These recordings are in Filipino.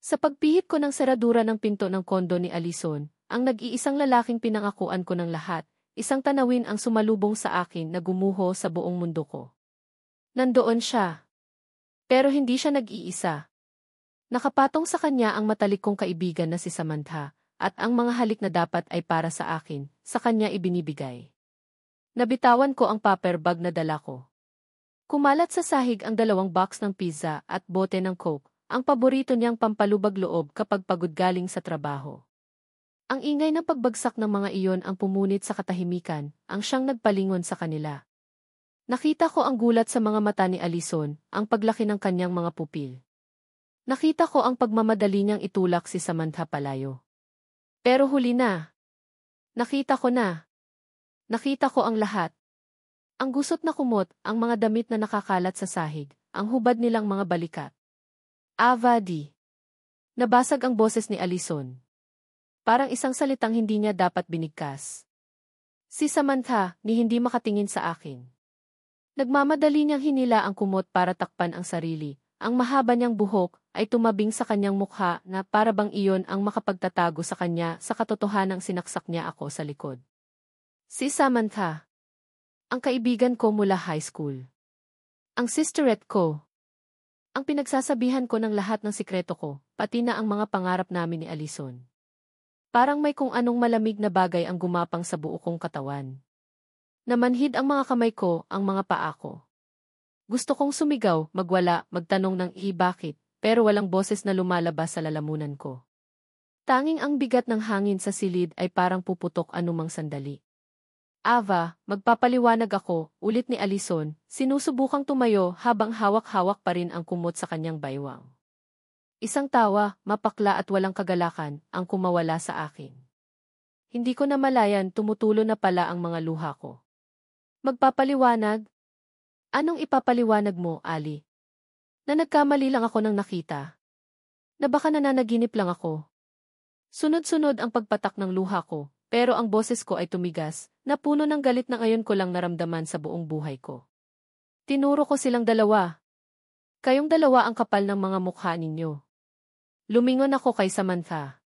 Sa pagpihit ko ng seradura ng pinto ng kondo ni Alison, ang nag-iisang lalaking pinangakuan ko ng lahat, isang tanawin ang sumalubong sa akin na gumuho sa buong mundo ko. Nandoon siya. Pero hindi siya nag-iisa. Nakapatong sa kanya ang matalik kong kaibigan na si Samantha, at ang mga halik na dapat ay para sa akin, sa kanya ibinibigay. Nabitawan ko ang paper bag na dala ko. Kumalat sa sahig ang 2 box ng pizza at bote ng Coke, ang paborito niyang pampalubag loob kapag pagod galing sa trabaho. Ang ingay ng pagbagsak ng mga iyon ang pumunit sa katahimikan, ang siyang nagpalingon sa kanila. Nakita ko ang gulat sa mga mata ni Alison, ang paglaki ng kanyang mga pupil. Nakita ko ang pagmamadali niyang itulak si Samantha palayo. Pero huli na. Nakita ko na. Nakita ko ang lahat. Ang gusot na kumot, ang mga damit na nakakalat sa sahig, ang hubad nilang mga balikat. Avadi. Nabasag ang boses ni Alison. Parang isang salitang hindi niya dapat binigkas. Si Samantha, ni hindi makatingin sa akin. Nagmamadali niyang hinila ang kumot para takpan ang sarili. Ang mahaba niyang buhok ay tumabing sa kanyang mukha na para bang iyon ang makapagtatago sa kanya sa katotohanang sinaksak niya ako sa likod. Si Samantha. Ang kaibigan ko mula high school. Ang sisterette ko. Ang pinagsasabihan ko ng lahat ng sikreto ko, pati na ang mga pangarap namin ni Alison. Parang may kung anong malamig na bagay ang gumapang sa buo kong katawan. Namanhid ang mga kamay ko, ang mga paa ko. Gusto kong sumigaw, magwala, magtanong ng bakit, pero walang boses na lumalabas sa lalamunan ko. Tanging ang bigat ng hangin sa silid ay parang puputok anumang sandali. Ava, magpapaliwanag ako, ulit ni Alison, sinusubukang tumayo habang hawak-hawak pa rin ang kumot sa kanyang baywang. Isang tawa, mapakla at walang kagalakan, ang kumawala sa akin. Hindi ko namalayan tumutulo na pala ang mga luha ko. Magpapaliwanag? Anong ipapaliwanag mo, Ali? Na nagkamali lang ako ng nakita. Na baka nananaginip lang ako. Sunod-sunod ang pagpatak ng luha ko, pero ang boses ko ay tumigas, na puno ng galit na ngayon ko lang naramdaman sa buong buhay ko. Tinuro ko silang dalawa. Kayong dalawa ang kapal ng mga mukha ninyo. Lumingon ako kay Samantha.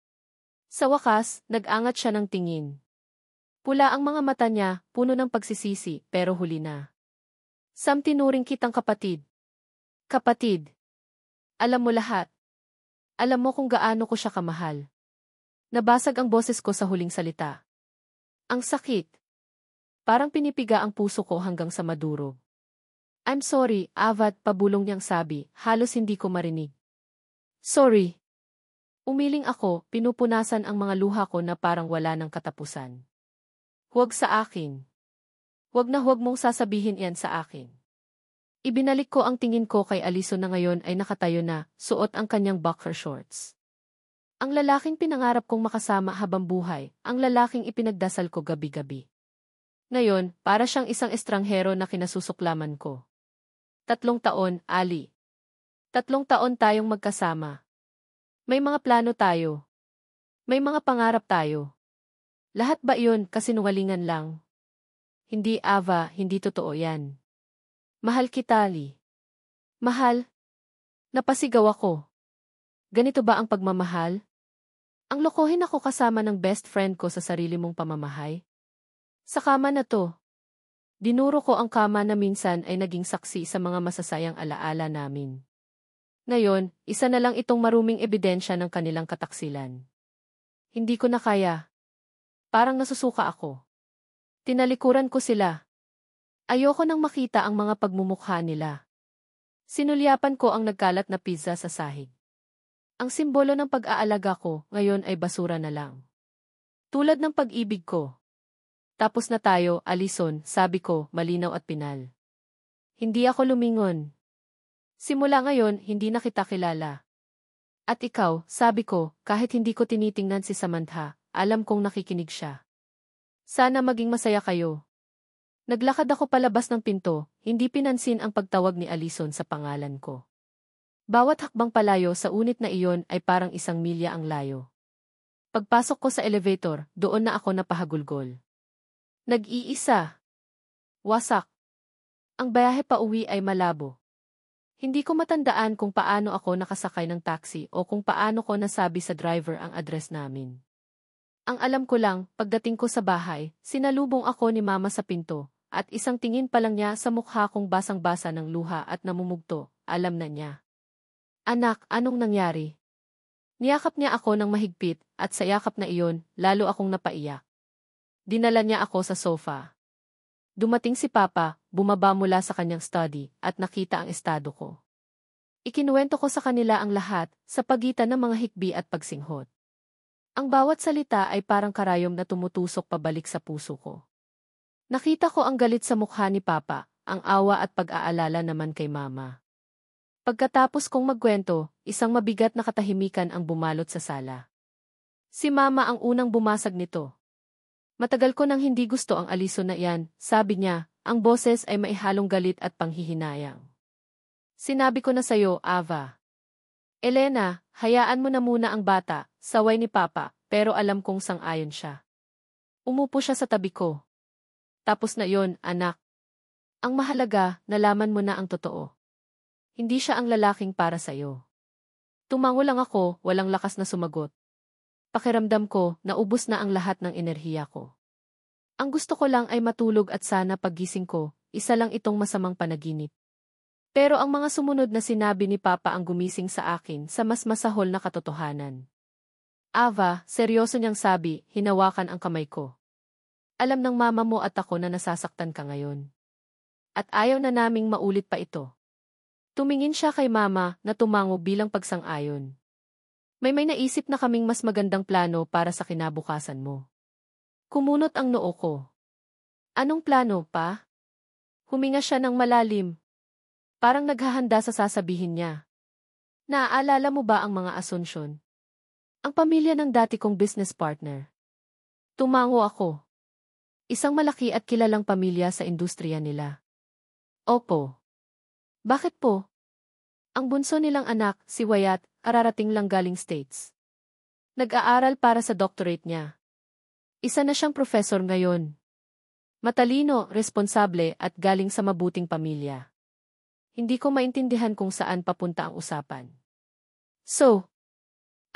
Sa wakas, nag-angat siya ng tingin. Pula ang mga mata niya, puno ng pagsisisi, pero huli na. Sam, tinuring kitang kapatid. Kapatid. Alam mo lahat. Alam mo kung gaano ko siya kamahal. Nabasag ang boses ko sa huling salita. Ang sakit. Parang pinipiga ang puso ko hanggang sa maduro. I'm sorry, Avad, pabulong niyang sabi, halos hindi ko marinig. Sorry. Umiling ako, pinupunasan ang mga luha ko na parang wala ng katapusan. Huwag sa akin. Huwag na huwag mong sasabihin iyan sa akin. Ibinalik ko ang tingin ko kay Alison na ngayon ay nakatayo na, suot ang kanyang boxer shorts. Ang lalaking pinangarap kong makasama habang buhay, ang lalaking ipinagdasal ko gabi-gabi. Ngayon, para siyang isang estranghero na kinasusuklaman ko. 3 taon, Ali. 3 taon tayong magkasama. May mga plano tayo. May mga pangarap tayo. Lahat ba iyon kasinungalingan lang? Hindi, Ava, hindi totoo yan. Mahal kita, Ali. Mahal? Napasigaw ako. Ganito ba ang pagmamahal? Ang lokohin ako kasama ng best friend ko sa sarili mong pamamahay? Sa kama na to. Dinuro ko ang kama na minsan ay naging saksi sa mga masasayang alaala namin. Ngayon, isa na lang itong maruming ebidensya ng kanilang kataksilan. Hindi ko na kaya. Parang nasusuka ako. Tinalikuran ko sila. Ayoko nang makita ang mga pagmumukha nila. Sinulyapan ko ang nagkalat na pizza sa sahig. Ang simbolo ng pag-aalaga ko ngayon ay basura na lang. Tulad ng pag-ibig ko. Tapos na tayo, Alison, sabi ko, malinaw at pinal. Hindi ako lumingon. Simula ngayon, hindi na kita kilala. At ikaw, sabi ko, kahit hindi ko tinitingnan si Samantha, alam kong nakikinig siya. Sana maging masaya kayo. Naglakad ako palabas ng pinto, hindi pinansin ang pagtawag ni Alison sa pangalan ko. Bawat hakbang palayo sa unit na iyon ay parang 1 milya ang layo. Pagpasok ko sa elevator, doon na ako napahagulgol. Nag-iisa. Wasak. Ang biyahe pa uwi ay malabo. Hindi ko matandaan kung paano ako nakasakay ng taxi o kung paano ko nasabi sa driver ang address namin. Ang alam ko lang, pagdating ko sa bahay, sinalubong ako ni Mama sa pinto, at isang tingin pa lang niya sa mukha kong basang-basa ng luha at namumugto, alam na niya. Anak, anong nangyari? Niyakap niya ako ng mahigpit, at sa yakap na iyon, lalo akong napaiyak. Dinala niya ako sa sofa. Dumating si Papa, bumaba mula sa kanyang study, at nakita ang estado ko. Ikinuwento ko sa kanila ang lahat, sa pagitan ng mga hikbi at pagsinghot. Ang bawat salita ay parang karayom na tumutusok pabalik sa puso ko. Nakita ko ang galit sa mukha ni Papa, ang awa at pag-aalala naman kay Mama. Pagkatapos kong magkwento, isang mabigat na katahimikan ang bumalot sa sala. Si Mama ang unang bumasag nito. Matagal ko nang hindi gusto ang Alison na iyan, sabi niya, ang boses ay maihalong galit at panghihinayang. Sinabi ko na sayo, Ava. Elena, hayaan mo na muna ang bata, saway ni Papa, pero alam kong sang-ayon siya. Umupo siya sa tabi ko. Tapos na yon, anak. Ang mahalaga, nalaman mo na ang totoo. Hindi siya ang lalaking para sayo. Tumango lang ako, walang lakas na sumagot. Pakiramdam ko, naubos na ang lahat ng enerhiya ko. Ang gusto ko lang ay matulog at sana paggising ko, isa lang itong masamang panaginip. Pero ang mga sumunod na sinabi ni Papa ang gumising sa akin sa mas masahol na katotohanan. Ava, seryoso niyang sabi, hinawakan ang kamay ko. Alam ng mama mo at ako na nasasaktan ka ngayon. At ayaw na naming maulit pa ito. Tumingin siya kay Mama na tumango bilang pagsang-ayon. May naisip na kaming mas magandang plano para sa kinabukasan mo. Kumunot ang noo ko. Anong plano, Pa? Huminga siya ng malalim. Parang naghahanda sa sasabihin niya. Naaalala mo ba ang mga asunsyon? Ang pamilya ng dati kong business partner. Tumango ako. Isang malaki at kilalang pamilya sa industriya nila. Opo. Bakit po? Ang bunso nilang anak, si Wyatt, ararating lang galing States. Nag-aaral para sa doctorate niya. Isa na siyang professor ngayon. Matalino, responsable at galing sa mabuting pamilya. Hindi ko maintindihan kung saan papunta ang usapan. So,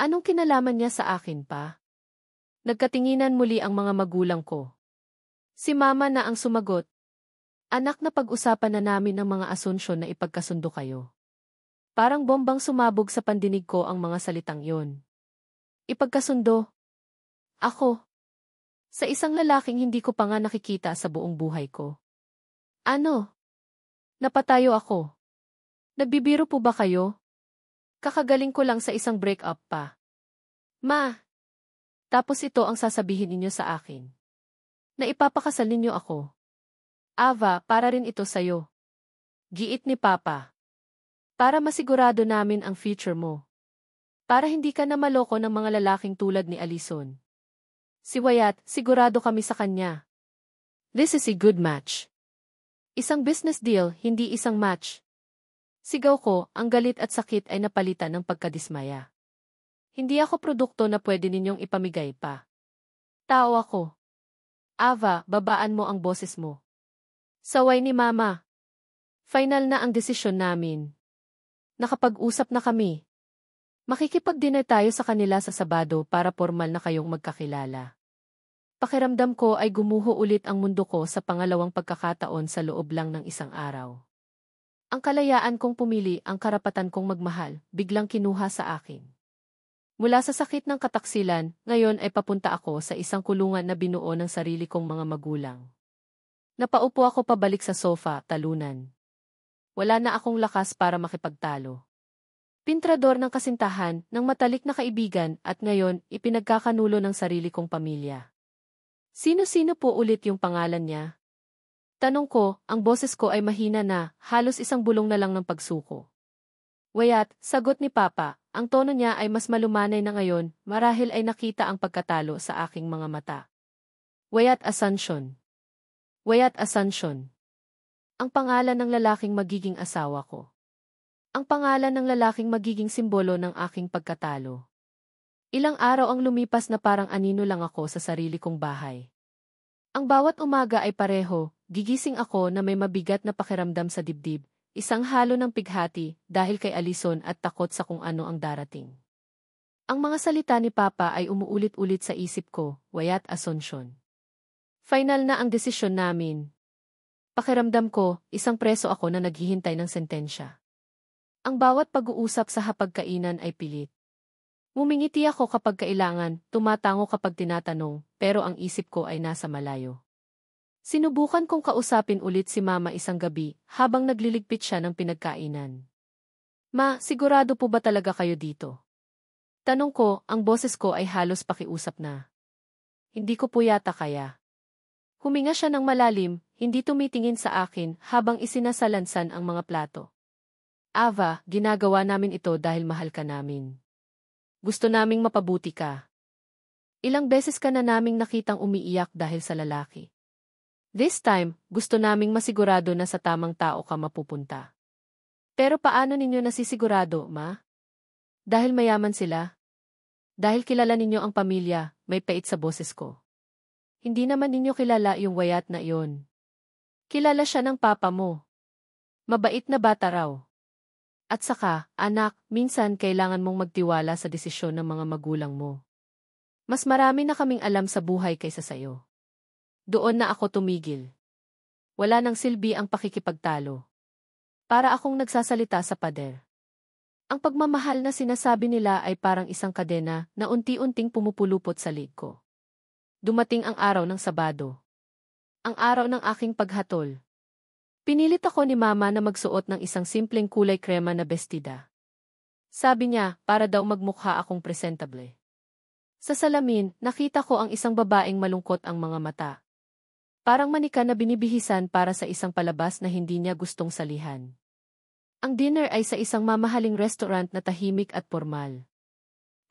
anong kinalaman niya sa akin, Pa? Nagkatinginan muli ang mga magulang ko. Si Mama na ang sumagot. Anak, na pag-usapan na namin ang mga asunsyon na ipagkasundo kayo. Parang bombang sumabog sa pandinig ko ang mga salitang yon. Ipagkasundo? Ako? Sa isang lalaking hindi ko pa nga nakikita sa buong buhay ko. Ano? Napatayo ako. Nagbibiro po ba kayo? Kakagaling ko lang sa isang break-up pa. Ma! Tapos ito ang sasabihin ninyo sa akin. Na ipapakasal ninyo ako. Ava, para rin ito sayo. Giit ni Papa. Para masigurado namin ang future mo. Para hindi ka na maloko ng mga lalaking tulad ni Alison. Si Wyatt, sigurado kami sa kanya. This is a good match. Isang business deal, hindi isang match. Sigaw ko, ang galit at sakit ay napalitan ng pagkadismaya. Hindi ako produkto na pwede ninyong ipamigay pa. Tao ako. Ava, babaan mo ang boses mo. Saway ni Mama. Final na ang desisyon namin. Nakapag-usap na kami. Makikipag-dinner tayo sa kanila sa Sabado para formal na kayong magkakilala. Pakiramdam ko ay gumuho ulit ang mundo ko sa pangalawang pagkakataon sa loob lang ng isang araw. Ang kalayaan kong pumili, ang karapatan kong magmahal, biglang kinuha sa akin. Mula sa sakit ng kataksilan, ngayon ay papunta ako sa isang kulungan na binuo ng sarili kong mga magulang. Napaupo ako pabalik sa sofa, talunan. Wala na akong lakas para makipagtalo. Pintrador ng kasintahan, ng matalik na kaibigan at ngayon ipinagkakanulo ng sarili kong pamilya. Sino-sino po ulit yung pangalan niya? Tanong ko, ang boses ko ay mahina na, halos isang bulong na lang ng pagsuko. Wyatt, sagot ni Papa, ang tono niya ay mas malumanay na ngayon, marahil ay nakita ang pagkatalo sa aking mga mata. Wyatt Asuncion. Wyatt Asuncion. Ang pangalan ng lalaking magiging asawa ko. Ang pangalan ng lalaking magiging simbolo ng aking pagkatalo. Ilang araw ang lumipas na parang anino lang ako sa sarili kong bahay. Ang bawat umaga ay pareho, gigising ako na may mabigat na pakiramdam sa dibdib, isang halo ng pighati dahil kay Alison at takot sa kung ano ang darating. Ang mga salita ni Papa ay umuulit-ulit sa isip ko, Wyatt Asuncion. Final na ang desisyon namin. Pakiramdam ko, isang preso ako na naghihintay ng sentensya. Ang bawat pag-uusap sa hapagkainan ay pilit. Mumingiti ako kapag kailangan, tumatango kapag tinatanong, pero ang isip ko ay nasa malayo. Sinubukan kong kausapin ulit si Mama isang gabi habang nagliligpit siya ng pinagkainan. Ma, sigurado po ba talaga kayo dito? Tanong ko, ang boses ko ay halos pakiusap na. Hindi ko po yata kaya. Huminga siya ng malalim, hindi tumitingin sa akin habang isinasalansan ang mga plato. Ava, ginagawa namin ito dahil mahal ka namin. Gusto naming mapabuti ka. Ilang beses ka na naming nakitang umiiyak dahil sa lalaki. This time, gusto naming masigurado na sa tamang tao ka mapupunta. Pero paano ninyo nasisigurado, Ma? Dahil mayaman sila? Dahil kilala ninyo ang pamilya, may pait sa boses ko. Hindi naman ninyo kilala yung Wyatt na iyon. Kilala siya ng papa mo. Mabait na bata raw. At saka, anak, minsan kailangan mong magtiwala sa desisyon ng mga magulang mo. Mas marami na kaming alam sa buhay kaysa sayo. Doon na ako tumigil. Wala nang silbi ang pakikipagtalo. Para akong nagsasalita sa pader. Ang pagmamahal na sinasabi nila ay parang isang kadena na unti-unting pumupulupot sa lig ko. Dumating ang araw ng Sabado. Ang araw ng aking paghatol. Pinilit ako ni Mama na magsuot ng isang simpleng kulay krema na bestida. Sabi niya, para daw magmukha akong presentable. Sa salamin, nakita ko ang isang babaeng malungkot ang mga mata. Parang manika na binibihisan para sa isang palabas na hindi niya gustong salihan. Ang dinner ay sa isang mamahaling restaurant na tahimik at formal.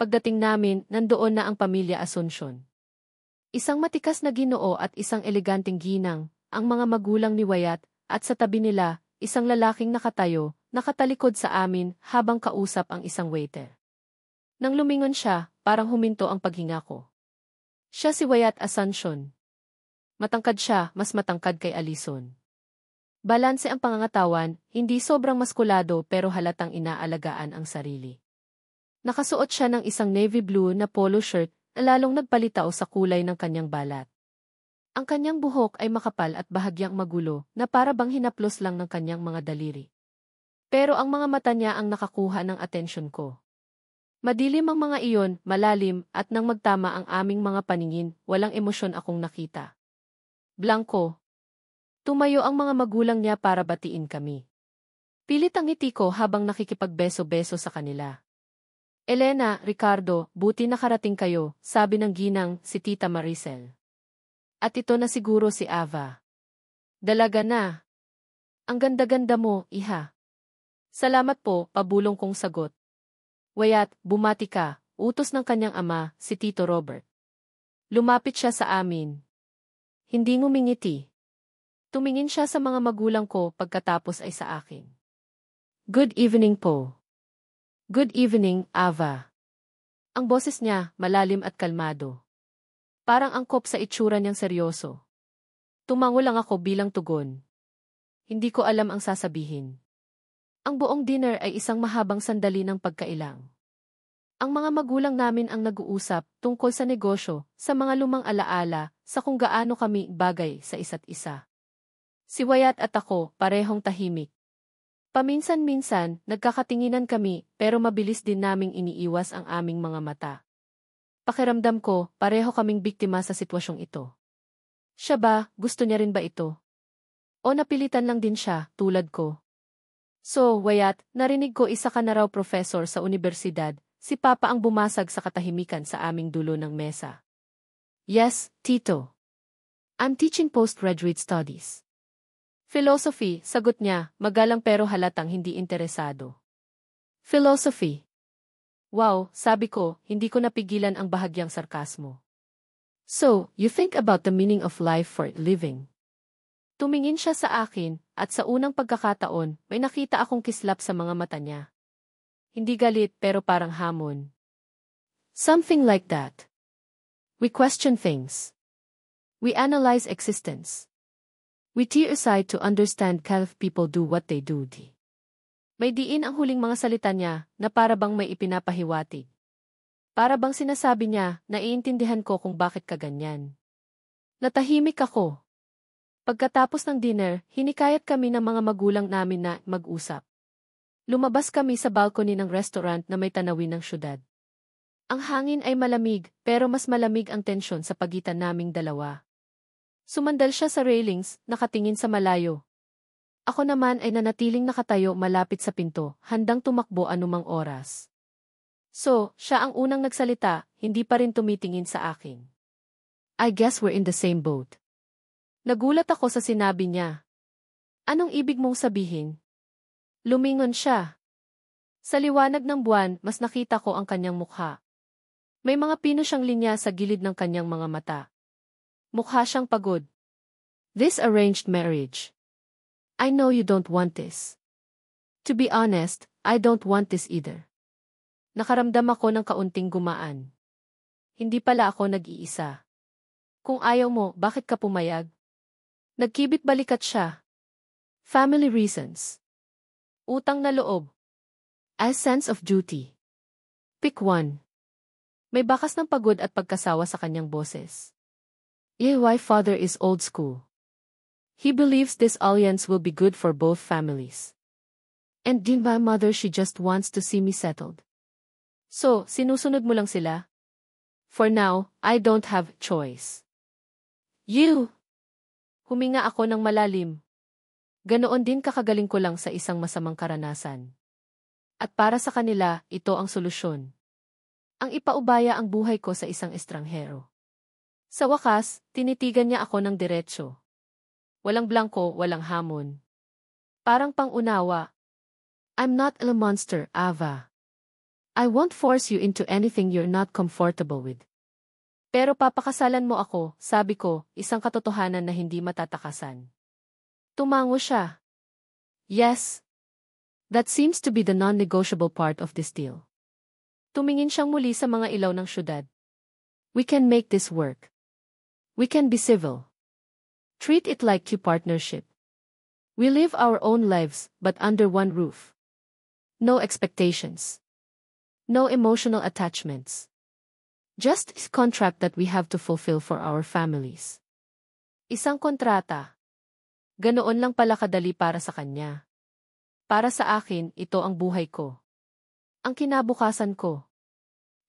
Pagdating namin, nandoon na ang pamilya Asuncion. Isang matikas na Ginoo at isang eleganteng ginang, ang mga magulang ni Wyatt, at sa tabi nila, isang lalaking nakatayo, nakatalikod sa amin habang kausap ang isang waiter. Nang lumingon siya, parang huminto ang paghinga ko. Siya si Wyatt Asuncion. Matangkad siya, mas matangkad kay Alison. Balanse ang pangangatawan, hindi sobrang maskulado pero halatang inaalagaan ang sarili. Nakasuot siya ng isang navy blue na polo shirt na lalong nagpalitaw sa kulay ng kanyang balat. Ang kanyang buhok ay makapal at bahagyang magulo na para bang hinaplos lang ng kanyang mga daliri. Pero ang mga mata niya ang nakakuha ng atensyon ko. Madilim ang mga iyon, malalim, at nang magtama ang aming mga paningin, walang emosyon akong nakita. Blanko. Tumayo ang mga magulang niya para batiin kami. Pilit ang ngiti ko habang nakikipagbeso-beso sa kanila. Elena, Ricardo, buti nakarating kayo, sabi ng ginang si Tita Maricel. At ito na siguro si Ava. Dalaga na. Ang ganda-ganda mo, iha. Salamat po, pabulong kong sagot. Wyatt, bumati ka, utos ng kanyang ama, si Tito Robert. Lumapit siya sa amin. Hindi ngumingiti. Tumingin siya sa mga magulang ko pagkatapos ay sa akin. Good evening po. Good evening, Ava. Ang boses niya, malalim at kalmado. Parang angkop sa itsura niyang seryoso. Tumango lang ako bilang tugon. Hindi ko alam ang sasabihin. Ang buong dinner ay isang mahabang sandali ng pagkailang. Ang mga magulang namin ang nag-uusap tungkol sa negosyo, sa mga lumang alaala, sa kung gaano kami bagay sa isa't isa. Si Wyatt at ako, parehong tahimik. Paminsan-minsan, nagkakatinginan kami, pero mabilis din naming iniiwas ang aming mga mata. Pakiramdam ko, pareho kaming biktima sa sitwasyong ito. Siya ba, gusto niya rin ba ito? O napilitan lang din siya, tulad ko? So, Wyatt, narinig ko isa ka na raw professor sa universidad, si Papa ang bumasag sa katahimikan sa aming dulo ng mesa. Yes, Tito. I'm teaching postgraduate studies. Philosophy, sagot niya, magalang pero halatang hindi interesado. Philosophy. Wow, sabi ko, hindi ko napigilan ang bahagyang sarkasmo. So, you think about the meaning of life for living. Tumingin siya sa akin, at sa unang pagkakataon, may nakita akong kislap sa mga mata niya. Hindi galit pero parang hamon. Something like that. We question things. We analyze existence. We tear aside to understand how people do what they do. May diin ang huling mga salita niya na para bang may ipinapahiwatig. Para bang sinasabi niya, naiintindihan ko kung bakit ka ganyan. Natahimik ako. Pagkatapos ng dinner, hinikayat kami ng mga magulang namin na mag-usap. Lumabas kami sa balcony ng restaurant na may tanawin ng syudad. Ang hangin ay malamig, pero mas malamig ang tensyon sa pagitan naming dalawa. Sumandal siya sa railings, nakatingin sa malayo. Ako naman ay nanatiling nakatayo malapit sa pinto, handang tumakbo anumang oras. So, siya ang unang nagsalita, hindi pa rin tumitingin sa akin. I guess we're in the same boat. Nagulat ako sa sinabi niya. Anong ibig mong sabihin? Lumingon siya. Sa liwanag ng buwan, mas nakita ko ang kanyang mukha. May mga pino siyang linya sa gilid ng kanyang mga mata. Mukha siyang pagod. This arranged marriage. I know you don't want this. To be honest, I don't want this either. Nakaramdam ako ng kaunting gumaan. Hindi pala ako nag-iisa. Kung ayaw mo, bakit ka pumayag? Nagkibit balikat siya. Family reasons. Utang na loob. A sense of duty. Pick one. May bakas ng pagod at pagkasawa sa kanyang boses. My father is old school. He believes this alliance will be good for both families. And my mother, she just wants to see me settled. So, sinusunod mo lang sila? For now, I don't have choice. You! Huminga ako ng malalim. Ganoon din kakagaling ko lang sa isang masamang karanasan. At para sa kanila, ito ang solusyon. Ang ipaubaya ang buhay ko sa isang estranghero. Sa wakas, tinitigan niya ako ng diretsyo. Walang blangko, walang hamon. Parang pang-unawa. I'm not a monster, Ava. I won't force you into anything you're not comfortable with. Pero papakasalan mo ako, sabi ko, isang katotohanan na hindi matatakasan. Tumango siya. Yes. That seems to be the non-negotiable part of this deal. Tumingin siyang muli sa mga ilaw ng syudad. We can make this work. We can be civil. Treat it like a partnership. We live our own lives, but under one roof. No expectations. No emotional attachments. Just a contract that we have to fulfill for our families. Isang kontrata. Ganoon lang pala kadali para sa kanya. Para sa akin, ito ang buhay ko. Ang kinabukasan ko.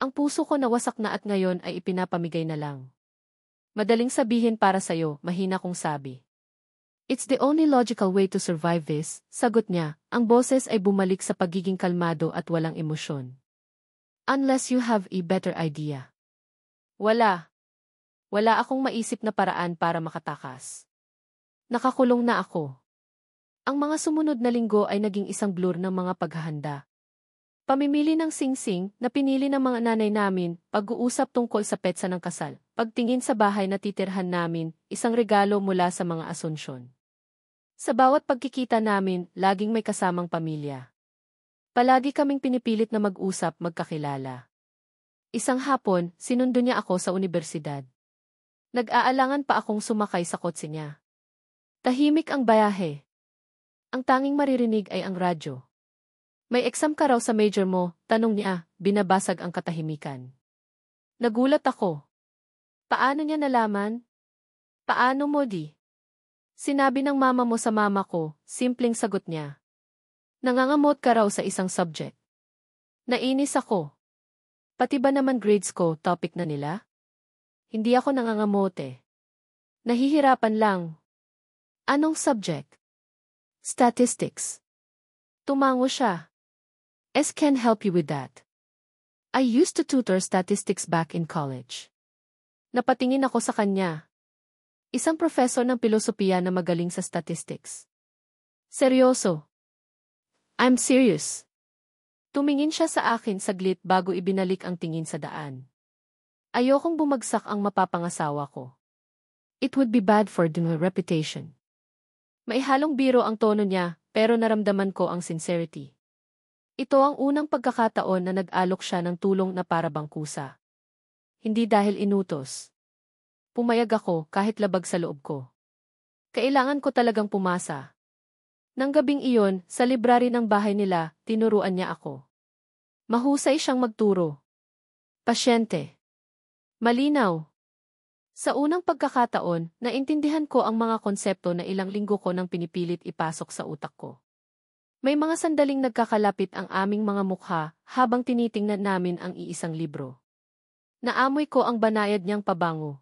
Ang puso ko nawasak na at ngayon ay ipinapamigay na lang. Madaling sabihin para sa'yo, mahina kong sabi. It's the only logical way to survive this, sagot niya, ang boses ay bumalik sa pagiging kalmado at walang emosyon. Unless you have a better idea. Wala. Wala akong maisip na paraan para makatakas. Nakakulong na ako. Ang mga sumunod na linggo ay naging isang blur ng mga paghahanda. Pamimili ng singsing na pinili ng mga nanay namin, pag-uusap tungkol sa petsa ng kasal, pagtingin sa bahay na titirhan namin, isang regalo mula sa mga Asunsyon. Sa bawat pagkikita namin, laging may kasamang pamilya. Palagi kaming pinipilit na mag-usap, magkakilala. Isang hapon, sinundo niya ako sa unibersidad. Nag-aalangan pa akong sumakay sa kotse niya. Tahimik ang bayahe. Ang tanging maririnig ay ang radyo. May exam ka raw sa major mo, tanong niya, binabasag ang katahimikan. Nagulat ako. Paano niya nalaman? Paano mo di? Sinabi ng mama mo sa mama ko, simpleng sagot niya. Nangangamot ka raw sa isang subject. Nainis ako. Pati ba naman grades ko, topic na nila? Hindi ako nangangamote. Nahihirapan lang. Anong subject? Statistics. Tumango siya. Can help you with that. I used to tutor statistics back in college. Napatingin ako sa kanya. Isang professor ng pilosopiya na magaling sa statistics. Seryoso. I'm serious. Tumingin siya sa akin saglit bago ibinalik ang tingin sa daan. Ayokong bumagsak ang mapapangasawa ko. It would be bad for my reputation. May halong biro ang tono niya, pero naramdaman ko ang sincerity. Ito ang unang pagkakataon na nag-alok siya ng tulong na para bang kusa. Hindi dahil inutos. Pumayag ako kahit labag sa loob ko. Kailangan ko talagang pumasa. Nang gabing iyon, sa library ng bahay nila, tinuruan niya ako. Mahusay siyang magturo. Pasyente. Malinaw. Sa unang pagkakataon, naintindihan ko ang mga konsepto na ilang linggo ko nang pinipilit ipasok sa utak ko. May mga sandaling nagkakalapit ang aming mga mukha habang tinitingnan namin ang iisang libro. Naamoy ko ang banayad niyang pabango.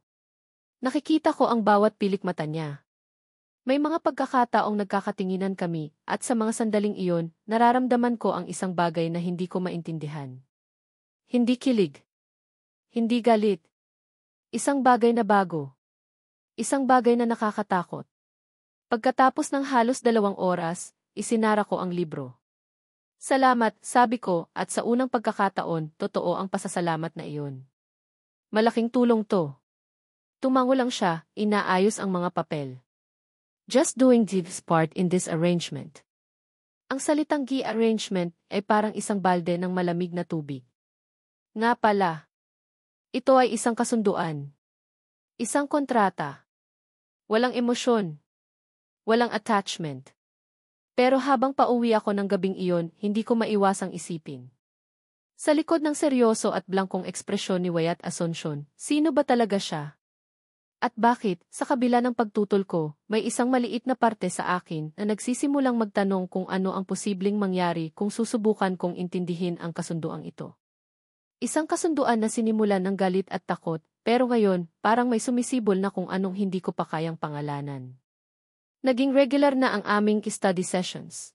Nakikita ko ang bawat pilik mata niya. May mga pagkakataong nagkakatinginan kami at sa mga sandaling iyon, nararamdaman ko ang isang bagay na hindi ko maintindihan. Hindi kilig. Hindi galit. Isang bagay na bago. Isang bagay na nakakatakot. Pagkatapos ng halos 2 oras, isinara ko ang libro. Salamat, sabi ko, at sa unang pagkakataon, totoo ang pasasalamat na iyon. Malaking tulong to. Tumango lang siya, inaayos ang mga papel. Just doing this part in this arrangement. Ang salitang arrangement ay parang isang balde ng malamig na tubig. Nga pala. Ito ay isang kasunduan. Isang kontrata. Walang emosyon. Walang attachment. Pero habang pauwi ako ng gabing iyon, hindi ko maiwasang isipin. Sa likod ng seryoso at blangkong ekspresyon ni Wyatt Asuncion, sino ba talaga siya? At bakit, sa kabila ng pagtutol ko, may isang maliit na parte sa akin na nagsisimulang magtanong kung ano ang posibleng mangyari kung susubukan kong intindihin ang kasunduang ito. Isang kasunduan na sinimulan ng galit at takot, pero ngayon, parang may sumisibol na kung anong hindi ko pa kayang pangalanan. Naging regular na ang aming study sessions.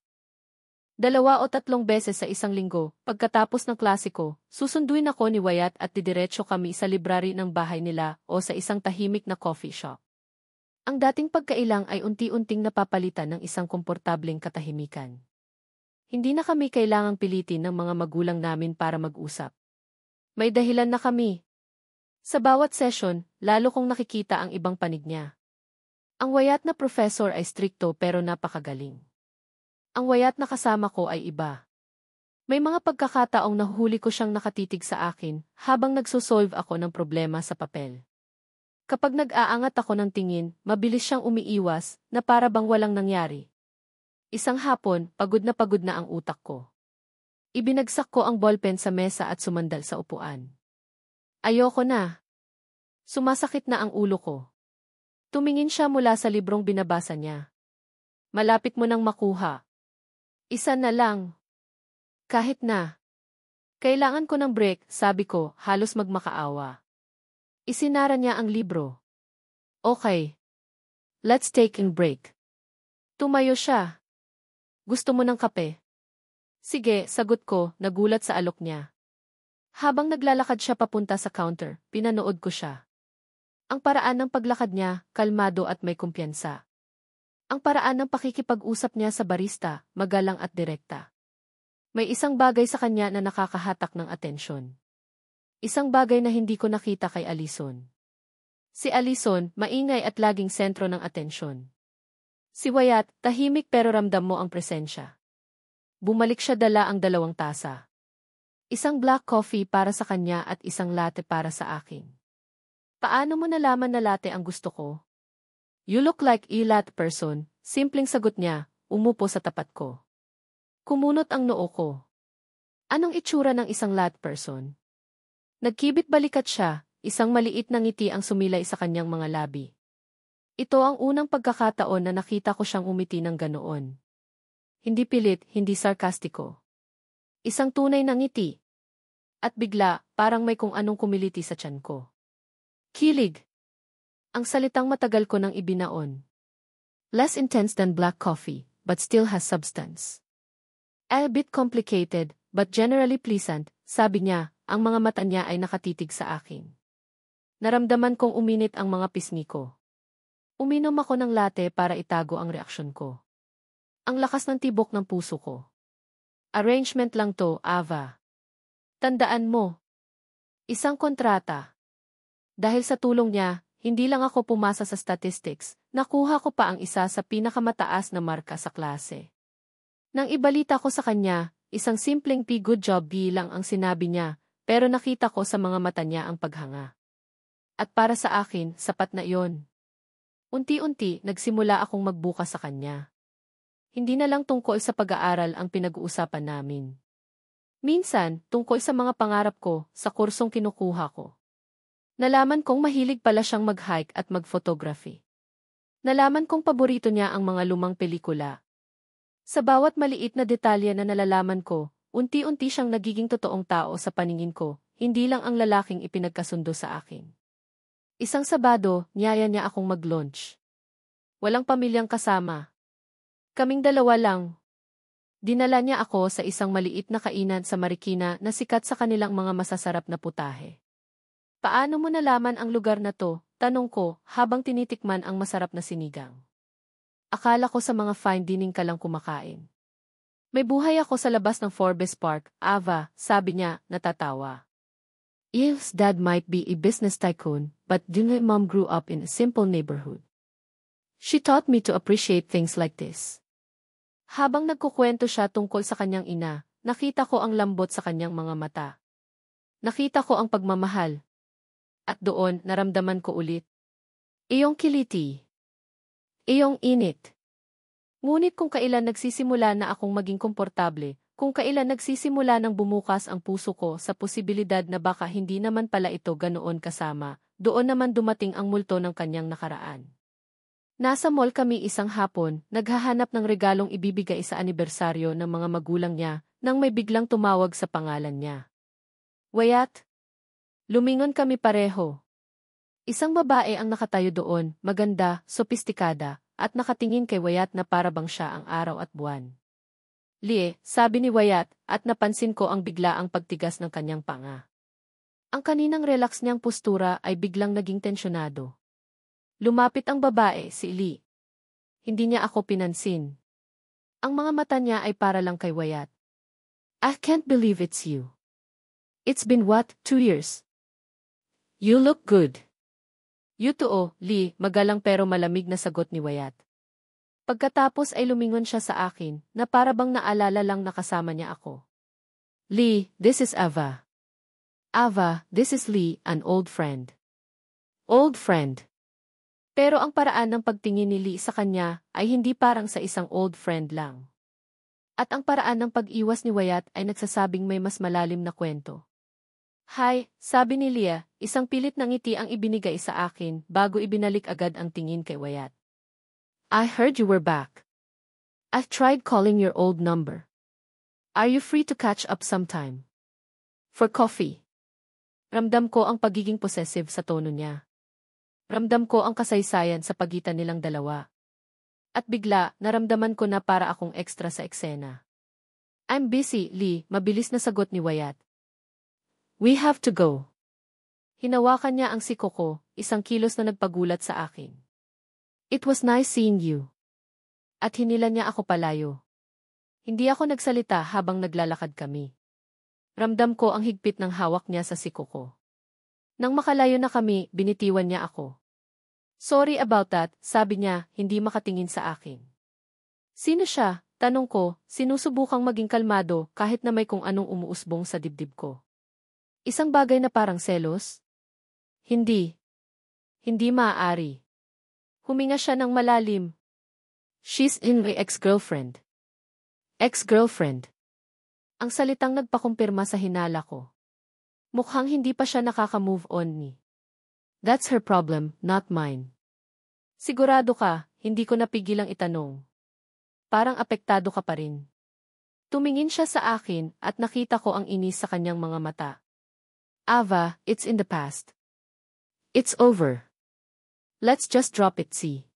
2 o 3 beses sa isang linggo, pagkatapos ng klase ko, susunduin ako ni Wyatt at didiretso kami sa library ng bahay nila o sa isang tahimik na coffee shop. Ang dating pagkailang ay unti-unting napapalitan ng isang komportableng katahimikan. Hindi na kami kailangang pilitin ng mga magulang namin para mag-usap. May dahilan na kami. Sa bawat session, lalo kong nakikita ang ibang panig niya. Ang Wyatt na professor ay strikto pero napakagaling. Ang Wyatt na kasama ko ay iba. May mga pagkakataong nahuhuli ko siyang nakatitig sa akin habang nagsosolve ako ng problema sa papel. Kapag nag-aangat ako ng tingin, mabilis siyang umiiwas na para bang walang nangyari. Isang hapon, pagod na ang utak ko. Ibinagsak ko ang ballpen sa mesa at sumandal sa upuan. Ayoko na. Sumasakit na ang ulo ko. Tumingin siya mula sa librong binabasa niya. Malapit mo nang makuha. Isa na lang. Kahit na. Kailangan ko ng break, sabi ko, halos magmakaawa. Isinara niya ang libro. Okay. Let's take a break. Tumayo siya. Gusto mo ng kape? Sige, sagot ko, nagulat sa alok niya. Habang naglalakad siya papunta sa counter, pinanood ko siya. Ang paraan ng paglakad niya, kalmado at may kumpiyansa. Ang paraan ng pakikipag-usap niya sa barista, magalang at direkta. May isang bagay sa kanya na nakakahatak ng atensyon. Isang bagay na hindi ko nakita kay Alison. Si Alison, maingay at laging sentro ng atensyon. Si Wyatt, tahimik pero ramdam mo ang presensya. Bumalik siya dala ang 2 tasa. Isang black coffee para sa kanya at isang latte para sa akin. Paano mo nalaman na latte ang gusto ko? You look like a latte person, simpleng sagot niya, umupo sa tapat ko. Kumunot ang noo ko. Anong itsura ng isang latte person? Nagkibit balikat siya, isang maliit na ngiti ang sumilay sa kanyang mga labi. Ito ang unang pagkakataon na nakita ko siyang umiti ng ganoon. Hindi pilit, hindi sarkastiko. Isang tunay na ngiti. At bigla, parang may kung anong kumiliti sa tiyan ko. Kilig. Ang salitang matagal ko nang ibinaon. Less intense than black coffee, but still has substance. A bit complicated, but generally pleasant, sabi niya, ang mga mata niya ay nakatitig sa akin. Naramdaman kong uminit ang mga pisngi ko. Uminom ako ng latte para itago ang reaksyon ko. Ang lakas ng tibok ng puso ko. Arrangement lang to, Ava. Tandaan mo. Isang kontrata. Dahil sa tulong niya, hindi lang ako pumasa sa statistics, nakuha ko pa ang isa sa pinakamataas na marka sa klase. Nang ibalita ko sa kanya, isang simpleng good job lang ang sinabi niya, pero nakita ko sa mga mata niya ang paghanga. At para sa akin, sapat na iyon. Unti-unti, nagsimula akong magbukas sa kanya. Hindi na lang tungkol sa pag-aaral ang pinag-uusapan namin. Minsan, tungkol sa mga pangarap ko, sa kursong kinukuha ko. Nalaman kong mahilig pala siyang mag-hike at mag-photography. Nalaman kong paborito niya ang mga lumang pelikula. Sa bawat maliit na detalye na nalalaman ko, unti-unti siyang nagiging totoong tao sa paningin ko, hindi lang ang lalaking ipinagkasundo sa akin. Isang Sabado, niyaya niya akong mag-lunch. Walang pamilyang kasama. Kaming dalawa lang. Dinala niya ako sa isang maliit na kainan sa Marikina na sikat sa kanilang mga masasarap na putahe. Paano mo nalaman ang lugar na to? Tanong ko, habang tinitikman ang masarap na sinigang. Akala ko sa mga fine dining ka lang kumakain. May buhay ako sa labas ng Forbes Park, Ava, sabi niya, natatawa. Il's dad might be a business tycoon, but my mom grew up in a simple neighborhood. She taught me to appreciate things like this. Habang nagkukwento siya tungkol sa kanyang ina, nakita ko ang lambot sa kanyang mga mata. Nakita ko ang pagmamahal. At doon, naramdaman ko ulit. Iyong kiliti. Iyong init. Ngunit kung kailan nagsisimula na akong maging komportable, kung kailan nagsisimula nang bumukas ang puso ko sa posibilidad na baka hindi naman pala ito ganoon kasama, doon naman dumating ang multo ng kanyang nakaraan. Nasa mall kami isang hapon, naghahanap ng regalong ibibigay sa anibersaryo ng mga magulang niya, nang may biglang tumawag sa pangalan niya. Wyatt. Lumingon kami pareho. Isang babae ang nakatayo doon, maganda, sopistikada, at nakatingin kay Wyatt na parabang siya ang araw at buwan. Lie, sabi ni Wyatt, at napansin ko ang biglaang pagtigas ng kanyang panga. Ang kaninang relax niyang postura ay biglang naging tensyonado. Lumapit ang babae, si Lee. Hindi niya ako pinansin. Ang mga mata niya ay para lang kay Wyatt. I can't believe it's you. It's been what, 2 years? You look good. You too, Lee, magalang pero malamig na sagot ni Wyatt. Pagkatapos ay lumingon siya sa akin, na parabang naalala lang nakasama niya ako. Lee, this is Ava. Ava, this is Lee, an old friend. Old friend. Pero ang paraan ng pagtingin ni Lee sa kanya ay hindi parang sa isang old friend lang. At ang paraan ng pag-iwas ni Wyatt ay nagsasabing may mas malalim na kwento. Hi, sabi ni Leah, isang pilit na ngiti ang ibinigay sa akin bago ibinalik agad ang tingin kay Wyatt. I heard you were back. I've tried calling your old number. Are you free to catch up sometime? For coffee. Ramdam ko ang pagiging possessive sa tono niya. Ramdam ko ang kasaysayan sa pagitan nilang dalawa. At bigla, naramdaman ko na para akong extra sa eksena. I'm busy, Lee, mabilis na sagot ni Wyatt. We have to go. Hinawakan niya ang siko ko, isang kilos na nagpagulat sa akin. It was nice seeing you. At hinila niya ako palayo. Hindi ako nagsalita habang naglalakad kami. Ramdam ko ang higpit ng hawak niya sa siko ko. Nang makalayo na kami, binitiwan niya ako. Sorry about that, sabi niya, hindi makatingin sa akin. Sino siya? Tanong ko, sinusubukang maging kalmado kahit na may kung anong umuusbong sa dibdib ko. Isang bagay na parang selos? Hindi. Hindi maaari. Huminga siya ng malalim. She's in my ex-girlfriend. Ex-girlfriend. Ang salitang nagpakumpirma sa hinala ko. Mukhang hindi pa siya nakaka-move on ni. That's her problem, not mine. Sigurado ka, hindi ko napigilang itanong. Parang apektado ka pa rin. Tumingin siya sa akin at nakita ko ang inis sa kanyang mga mata. Ava, it's in the past. It's over. Let's just drop it, see.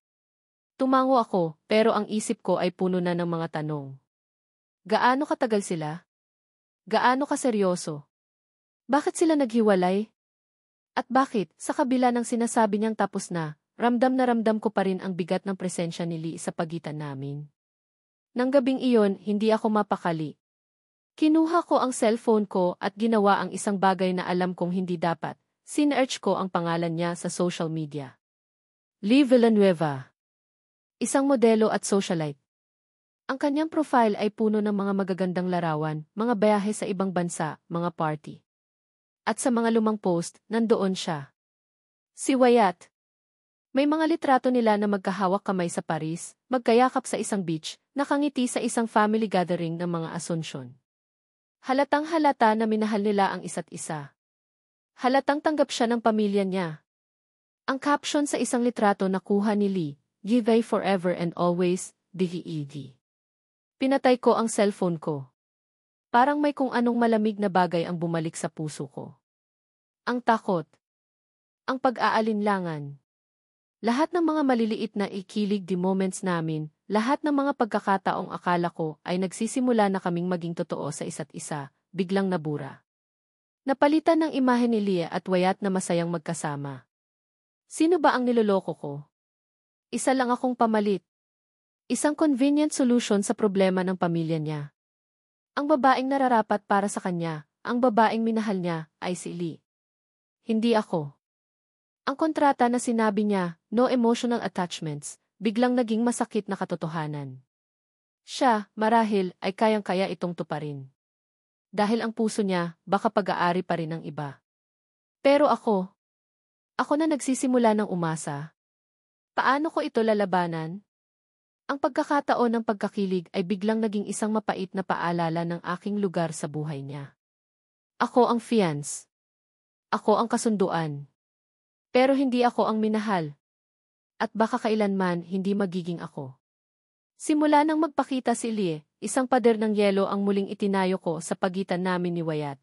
Tumango ako, pero ang isip ko ay puno na ng mga tanong. Gaano katagal sila? Gaano kaseryoso? Bakit sila naghiwalay? At bakit, sa kabila ng sinasabi niyang tapos na ramdam ko pa rin ang bigat ng presensya ni Lee sa pagitan namin. Nang gabing iyon, hindi ako mapakali. Kinuha ko ang cellphone ko at ginawa ang isang bagay na alam kong hindi dapat. Sinearch ko ang pangalan niya sa social media. Lee Villanueva. Isang modelo at socialite. Ang kanyang profile ay puno ng mga magagandang larawan, mga biyahe sa ibang bansa, mga party. At sa mga lumang post, nandoon siya. Si Wyatt. May mga litrato nila na magkahawak kamay sa Paris, magkayakap sa isang beach, nakangiti sa isang family gathering ng mga Asunsyon. Halatang halata na minahal nila ang isa't isa. Halatang tanggap siya ng pamilya niya. Ang caption sa isang litrato na kuha ni Lee, "Give they forever and always, DEED." Pinatay ko ang cellphone ko. Parang may kung anong malamig na bagay ang bumalik sa puso ko. Ang takot. Ang pag-aalinlangan. Lahat ng mga maliliit na ikilig di moments namin, lahat ng mga pagkakataong akala ko ay nagsisimula na kaming maging totoo sa isa't isa, biglang nabura. Napalitan ng imahe ni Leah at Wyatt na masayang magkasama. Sino ba ang niloloko ko? Isa lang akong pamalit. Isang convenient solution sa problema ng pamilya niya. Ang babaeng nararapat para sa kanya, ang babaeng minahal niya, ay si Lee. Hindi ako. Ang kontrata na sinabi niya, no emotional attachments, biglang naging masakit na katotohanan. Siya, marahil, ay kayang-kaya itong tuparin. Dahil ang puso niya, baka pag-aari pa rin ng iba. Pero ako na nagsisimula ng umasa. Paano ko ito lalabanan? Ang pagkakataon ng pagkakilig ay biglang naging isang mapait na paalala ng aking lugar sa buhay niya. Ako ang fiance. Ako ang kasunduan. Pero hindi ako ang minahal. At baka kailanman hindi magiging ako. Simula nang magpakita si Lee, isang pader ng yelo ang muling itinayo ko sa pagitan namin ni Wyatt.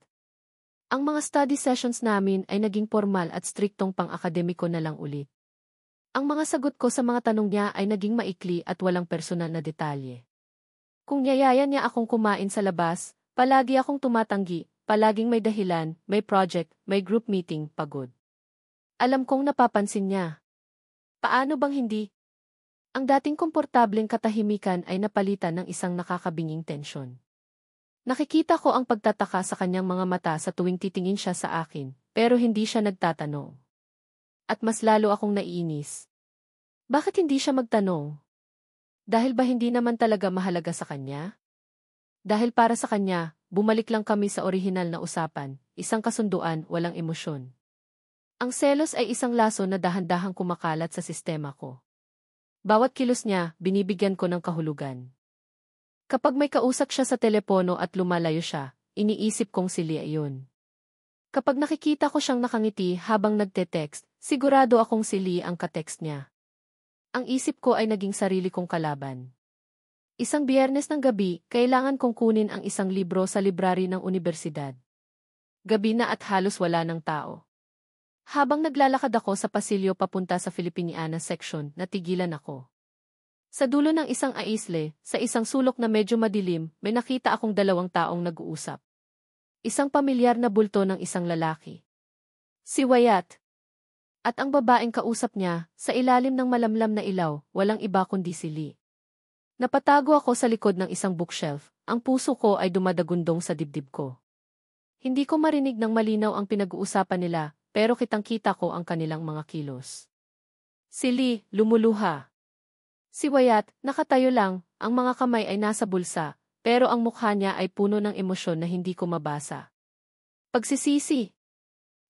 Ang mga study sessions namin ay naging formal at striktong pang-akademiko na lang ulit. Ang mga sagot ko sa mga tanong niya ay naging maikli at walang personal na detalye. Kung niyayaya niya akong kumain sa labas, palagi akong tumatanggi, palaging may dahilan, may project, may group meeting, pagod. Alam kong napapansin niya. Paano bang hindi? Ang dating komportableng katahimikan ay napalitan ng isang nakakabinging tensyon. Nakikita ko ang pagtataka sa kanyang mga mata sa tuwing titingin siya sa akin, pero hindi siya nagtatanong. At mas lalo akong naiinis. Bakit hindi siya magtanong? Dahil ba hindi naman talaga mahalaga sa kanya? Dahil para sa kanya, bumalik lang kami sa orihinal na usapan, isang kasunduan, walang emosyon. Ang selos ay isang laso na dahan-dahang kumakalat sa sistema ko. Bawat kilos niya, binibigyan ko ng kahulugan. Kapag may kausap siya sa telepono at lumalayo siya, iniisip kong si Leah yun. Kapag nakikita ko siyang nakangiti habang nagte-text, sigurado akong si Lee ang ka-text niya. Ang isip ko ay naging sarili kong kalaban. Isang Biyernes ng gabi, kailangan kong kunin ang isang libro sa library ng universidad. Gabi na at halos wala ng tao. Habang naglalakad ako sa pasilyo papunta sa Filipiniana section, natigilan ako. Sa dulo ng isang aisle, sa isang sulok na medyo madilim, may nakita akong dalawang taong nag-uusap. Isang pamilyar na bulto ng isang lalaki. Si Wyatt. At ang babaeng kausap niya, sa ilalim ng malamlam na ilaw, walang iba kundi si Lee. Napatago ako sa likod ng isang bookshelf, ang puso ko ay dumadagundong sa dibdib ko. Hindi ko marinig ng malinaw ang pinag-uusapan nila, pero kitang-kita ko ang kanilang mga kilos. Si Lee, lumuluha. Si Wyatt, nakatayo lang, ang mga kamay ay nasa bulsa, pero ang mukha niya ay puno ng emosyon na hindi ko mabasa. Pagsisisi.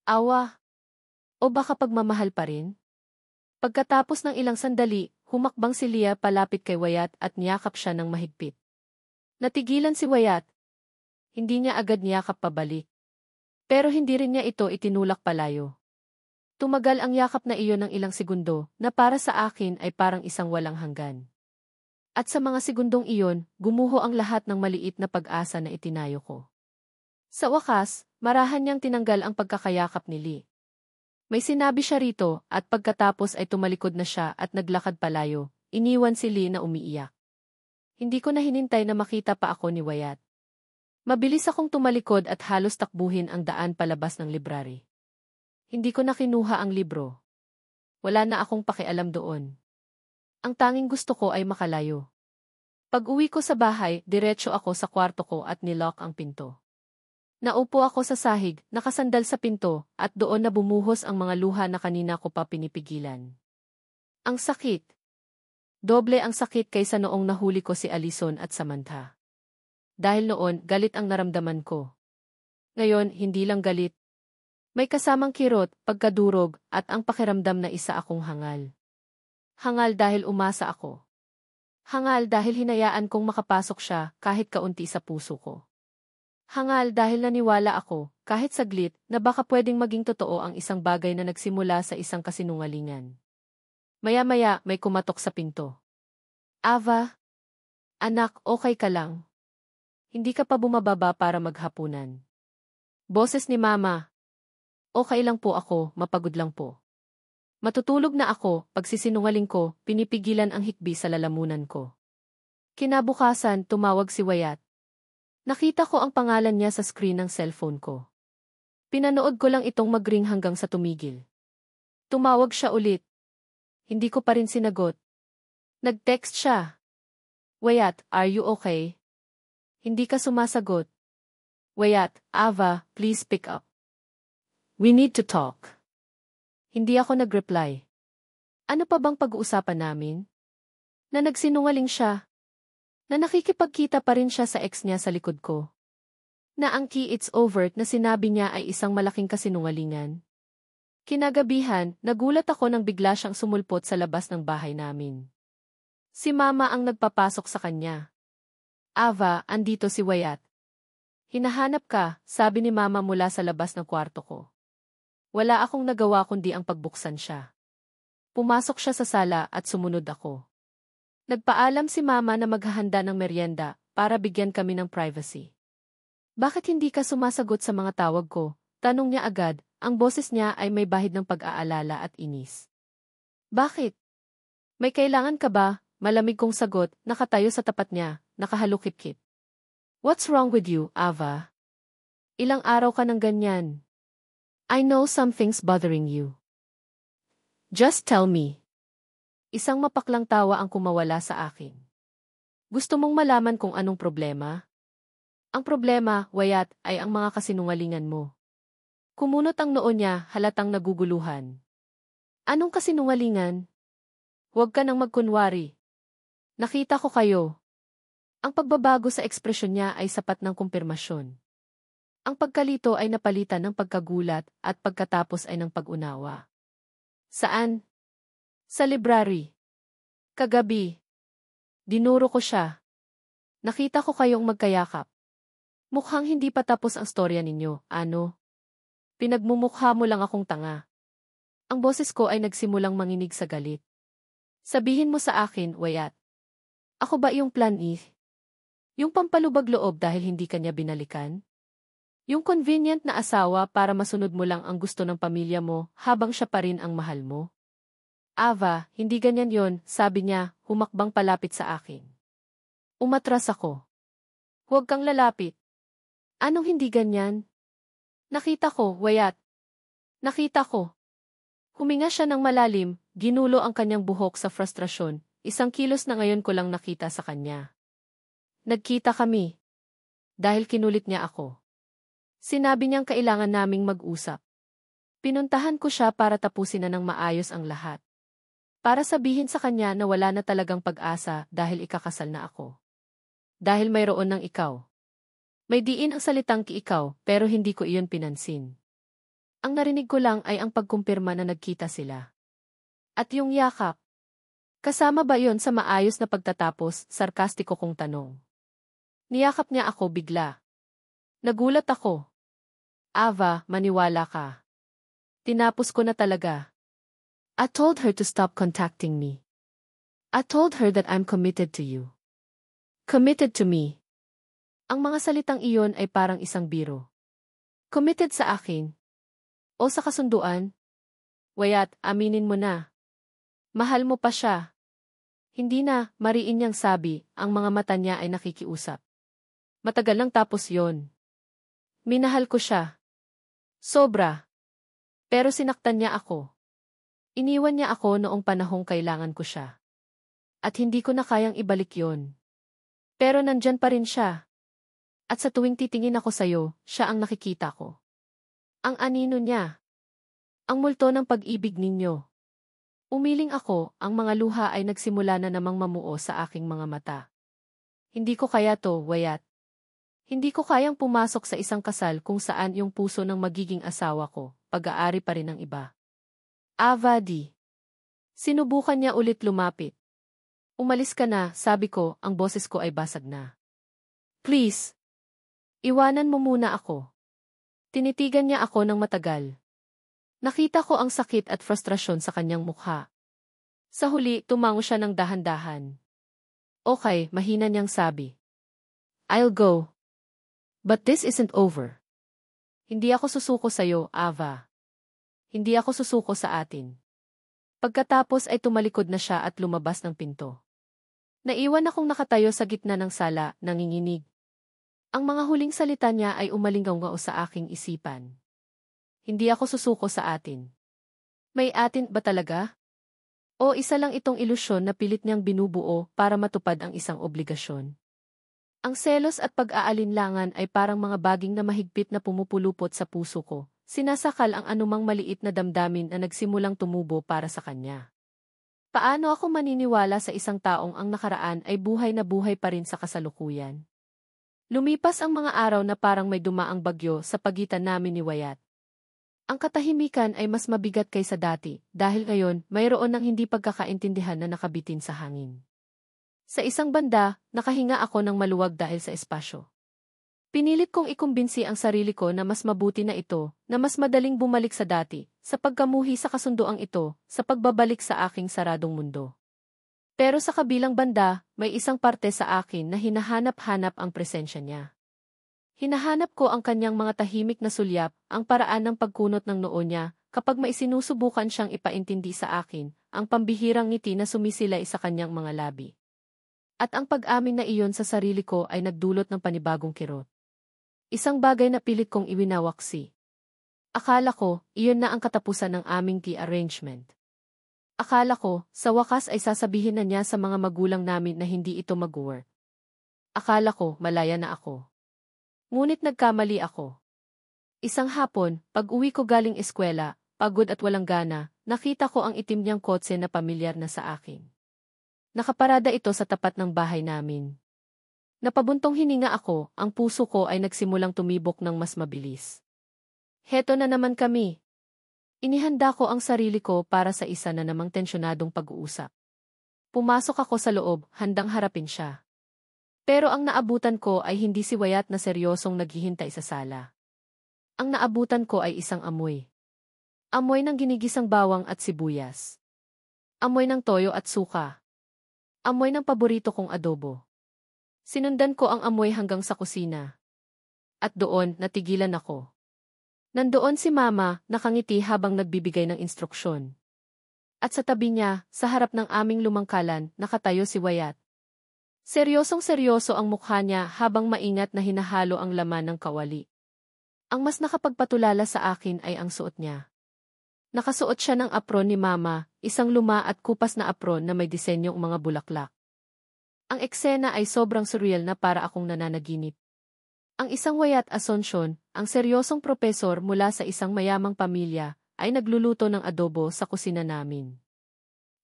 Awa. O baka pagmamahal pa rin? Pagkatapos ng ilang sandali, humakbang si Leah palapit kay Wyatt at niyakap siya ng mahigpit. Natigilan si Wyatt. Hindi niya agad niyakap pabalik. Pero hindi rin niya ito itinulak palayo. Tumagal ang yakap na iyon ng ilang segundo, na para sa akin ay parang isang walang hanggan. At sa mga segundong iyon, gumuho ang lahat ng maliit na pag-asa na itinayo ko. Sa wakas, marahan niyang tinanggal ang pagkakayakap ni Lee. May sinabi siya rito, at pagkatapos ay tumalikod na siya at naglakad palayo, iniwan si Lee na umiiyak. Hindi ko na hinintay na makita pa ako ni Wyatt. Mabilis akong tumalikod at halos takbuhin ang daan palabas ng library. Hindi ko na kinuha ang libro. Wala na akong pakialam doon. Ang tanging gusto ko ay makalayo. Pag-uwi ko sa bahay, diretso ako sa kwarto ko at nilock ang pinto. Naupo ako sa sahig, nakasandal sa pinto, at doon na bumuhos ang mga luha na kanina ko pa pinipigilan. Ang sakit. Doble ang sakit kaysa noong nahuli ko si Alison at Samantha. Dahil noon, galit ang naramdaman ko. Ngayon, hindi lang galit. May kasamang kirot, pagkadurog, at ang pakiramdam na isa akong hangal. Hangal dahil umasa ako. Hangal dahil hinayaan kong makapasok siya kahit kaunti sa puso ko. Hangal dahil naniwala ako, kahit saglit, na baka pwedeng maging totoo ang isang bagay na nagsimula sa isang kasinungalingan. Maya-maya may kumatok sa pinto. Ava? Anak, okay ka lang? Hindi ka pa bumababa para maghapunan. Boses ni Mama. Okay lang po ako, mapagod lang po. Matutulog na ako, pagsisinungaling ko, pinipigilan ang hikbi sa lalamunan ko. Kinabukasan, tumawag si Wyatt. Nakita ko ang pangalan niya sa screen ng cellphone ko. Pinanood ko lang itong mag-ring hanggang sa tumigil. Tumawag siya ulit. Hindi ko pa rin sinagot. Nag-text siya. Wyatt, are you okay? Hindi ka sumasagot. Wyatt, Ava, please pick up. We need to talk. Hindi ako nag-reply. Ano pa bang pag-uusapan namin? Na nagsinungaling siya. Na nakikipagkita pa rin siya sa ex niya sa likod ko. Na ang key it's overt na sinabi niya ay isang malaking kasinungalingan. Kinagabihan, nagulat ako nang bigla siyang sumulpot sa labas ng bahay namin. Si Mama ang nagpapasok sa kanya. Ava, andito si Wyatt. Hinahanap ka, sabi ni Mama mula sa labas ng kwarto ko. Wala akong nagawa kundi ang pagbuksan siya. Pumasok siya sa sala at sumunod ako. Nagpaalam si Mama na maghahanda ng merienda para bigyan kami ng privacy. Bakit hindi ka sumasagot sa mga tawag ko? Tanong niya agad, ang boses niya ay may bahid ng pag-aalala at inis. Bakit? May kailangan ka ba? Malamig kong sagot, nakatayo sa tapat niya, nakahalukip-kip. What's wrong with you, Ava? Ilang araw ka nang ganyan? I know something's bothering you. Just tell me. Isang mapaklang tawa ang kumawala sa akin. Gusto mong malaman kung anong problema? Ang problema, Wyatt, ay ang mga kasinungalingan mo. Kumunot ang noo niya, halatang naguguluhan. Anong kasinungalingan? Huwag ka nang magkunwari. Nakita ko kayo. Ang pagbabago sa ekspresyon niya ay sapat ng kumpirmasyon. Ang pagkalito ay napalitan ng pagkagulat at pagkatapos ay ng pag-unawa. Saan? Sa library. Kagabi. Dinuro ko siya. Nakita ko kayong magkayakap. Mukhang hindi pa tapos ang storya ninyo, ano? Pinagmumukha mo lang akong tanga. Ang boses ko ay nagsimulang manginig sa galit. Sabihin mo sa akin, Wyatt. Ako ba yung plan E? Yung pampalubag loob dahil hindi kanya binalikan? Yung convenient na asawa para masunod mo lang ang gusto ng pamilya mo habang siya pa rin ang mahal mo? Ava, hindi ganyan yon, sabi niya, humakbang palapit sa akin. Umatras ako. Huwag kang lalapit. Anong hindi ganyan? Nakita ko, Wyatt. Nakita ko. Huminga siya ng malalim, ginulo ang kanyang buhok sa frustrasyon, 1 kilos na ngayon ko lang nakita sa kanya. Nagkita kami. Dahil kinulit niya ako. Sinabi niyang kailangan naming mag-usap. Pinuntahan ko siya para tapusin na ng maayos ang lahat. Para sabihin sa kanya na wala na talagang pag-asa dahil ikakasal na ako. Dahil mayroon ng ikaw. May diin ang salitang ki-ikaw pero hindi ko iyon pinansin. Ang narinig ko lang ay ang pagkumpirma na nagkita sila. At yung yakap. Kasama ba yon sa maayos na pagtatapos, sarkastiko kong tanong. Niyakap niya ako bigla. Nagulat ako. Ava, maniwala ka. Tinapos ko na talaga. I told her to stop contacting me. I told her that I'm committed to you. Committed to me. Ang mga salitang iyon ay parang isang biro. Committed sa akin. O sa kasunduan? Wyatt, aminin mo na. Mahal mo pa siya. Hindi na, mariin niyang sabi, ang mga mata niya ay nakikiusap. Matagal lang tapos yon. Minahal ko siya. Sobra. Pero sinaktan niya ako. Iniwan niya ako noong panahong kailangan ko siya. At hindi ko na kayang ibalik yon. Pero nandyan pa rin siya. At sa tuwing titingin ako sa'yo, siya ang nakikita ko. Ang anino niya. Ang multo ng pag-ibig ninyo. Umiling ako, ang mga luha ay nagsimula na namang mamuo sa aking mga mata. Hindi ko kaya to, Wyatt. Hindi ko kayang pumasok sa isang kasal kung saan yung puso ng magiging asawa ko, pag-aari pa rin ng iba. Ava D. Sinubukan niya ulit lumapit. Umalis ka na, sabi ko, ang boses ko ay basag na. Please. Iwanan mo muna ako. Tinitigan niya ako ng matagal. Nakita ko ang sakit at frustrasyon sa kanyang mukha. Sa huli, tumango siya ng dahan-dahan. Okay, mahina niyang sabi. I'll go. But this isn't over. Hindi ako susuko sa'yo, Ava. Hindi ako susuko sa atin. Pagkatapos ay tumalikod na siya at lumabas ng pinto. Naiwan akong nakatayo sa gitna ng sala, nanginginig. Ang mga huling salita niya ay umalingaw-ngao sa aking isipan. Hindi ako susuko sa atin. May atin ba talaga? O isa lang itong ilusyon na pilit niyang binubuo para matupad ang isang obligasyon? Ang selos at pag-aalinlangan ay parang mga baging na mahigpit na pumupulupot sa puso ko, sinasakal ang anumang maliit na damdamin na nagsimulang tumubo para sa kanya. Paano ako maniniwala sa isang taong ang nakaraan ay buhay na buhay pa rin sa kasalukuyan? Lumipas ang mga araw na parang may dumaang bagyo sa pagitan namin ni Wyatt. Ang katahimikan ay mas mabigat kaysa dati dahil ngayon mayroon ng hindi pagkakaintindihan na nakabitin sa hangin. Sa isang banda, nakahinga ako ng maluwag dahil sa espasyo. Pinilit kong ikumbinsi ang sarili ko na mas mabuti na ito, na mas madaling bumalik sa dati, sa pagkamuhi sa kasunduang ito, sa pagbabalik sa aking saradong mundo. Pero sa kabilang banda, may isang parte sa akin na hinahanap-hanap ang presensya niya. Hinahanap ko ang kanyang mga tahimik na sulyap, ang paraan ng pagkunot ng noo niya, kapag may sinusubukan siyang ipaintindi sa akin, ang pambihirang ngiti na sumisilay sa kanyang mga labi. At ang pag-amin na iyon sa sarili ko ay nagdulot ng panibagong kirot. Isang bagay na pilit kong iwinawaksi. Akala ko, iyon na ang katapusan ng aming tea arrangement. Akala ko, sa wakas ay sasabihin na niya sa mga magulang namin na hindi ito mag-work. Akala ko, malaya na ako. Ngunit nagkamali ako. Isang hapon, pag-uwi ko galing eskwela, pagod at walang gana, nakita ko ang itim niyang kotse na pamilyar na sa akin. Nakaparada ito sa tapat ng bahay namin. Napabuntong hininga ako, ang puso ko ay nagsimulang tumibok ng mas mabilis. Heto na naman kami. Inihanda ko ang sarili ko para sa isa na namang tensyonadong pag-uusap. Pumasok ako sa loob, handang harapin siya. Pero ang naabutan ko ay hindi si Wyatt na seryosong naghihintay sa sala. Ang naabutan ko ay isang amoy. Amoy ng ginigisang bawang at sibuyas. Amoy ng toyo at suka. Amoy ng paborito kong adobo. Sinundan ko ang amoy hanggang sa kusina. At doon, natigilan ako. Nandoon si Mama, nakangiti habang nagbibigay ng instruksyon. At sa tabi niya, sa harap ng aming lumangkalan, nakatayo si Wyatt. Seryosong-seryoso ang mukha niya habang maingat na hinahalo ang laman ng kawali. Ang mas nakapagpatulala sa akin ay ang suot niya. Nakasuot siya ng apron ni Mama, isang luma at kupas na apron na may disenyong mga bulaklak. Ang eksena ay sobrang surreal na para akong nananaginip. Ang isang Wyatt Asuncion, ang seryosong propesor mula sa isang mayamang pamilya, ay nagluluto ng adobo sa kusina namin.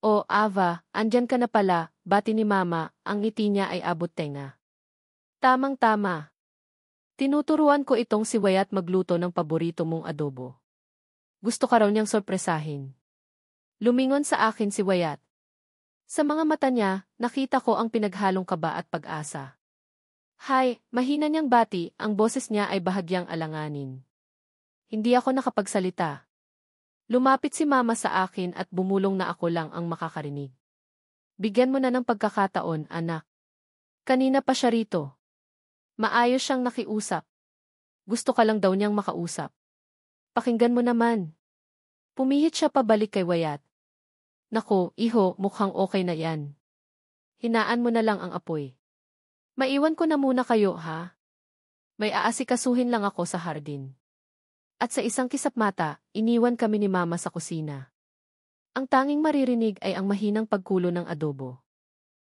"O, Ava, andyan ka na pala," bati ni Mama, ang ngiti niya ay abot tenga. Tamang-tama. Tinuturuan ko itong si Wyatt magluto ng paborito mong adobo. Gusto ka raw niyang sorpresahin. Lumingon sa akin si Wyatt. Sa mga mata niya, nakita ko ang pinaghalong kaba at pag-asa. Hay, mahina niyang bati, ang boses niya ay bahagyang alanganin. Hindi ako nakapagsalita. Lumapit si Mama sa akin at bumulong na ako lang ang makakarinig. Bigyan mo na ng pagkakataon, anak. Kanina pa siya rito. Maayos siyang nakiusap. Gusto ka lang daw niyang makausap. Pakinggan mo naman. Pumihit siya pabalik kay Wyatt. Naku, iho, mukhang okay na yan. Hinaan mo na lang ang apoy. Maiwan ko na muna kayo, ha? May aasikasuhin lang ako sa hardin. At sa isang kisap mata, iniwan kami ni Mama sa kusina. Ang tanging maririnig ay ang mahinang pagkulo ng adobo.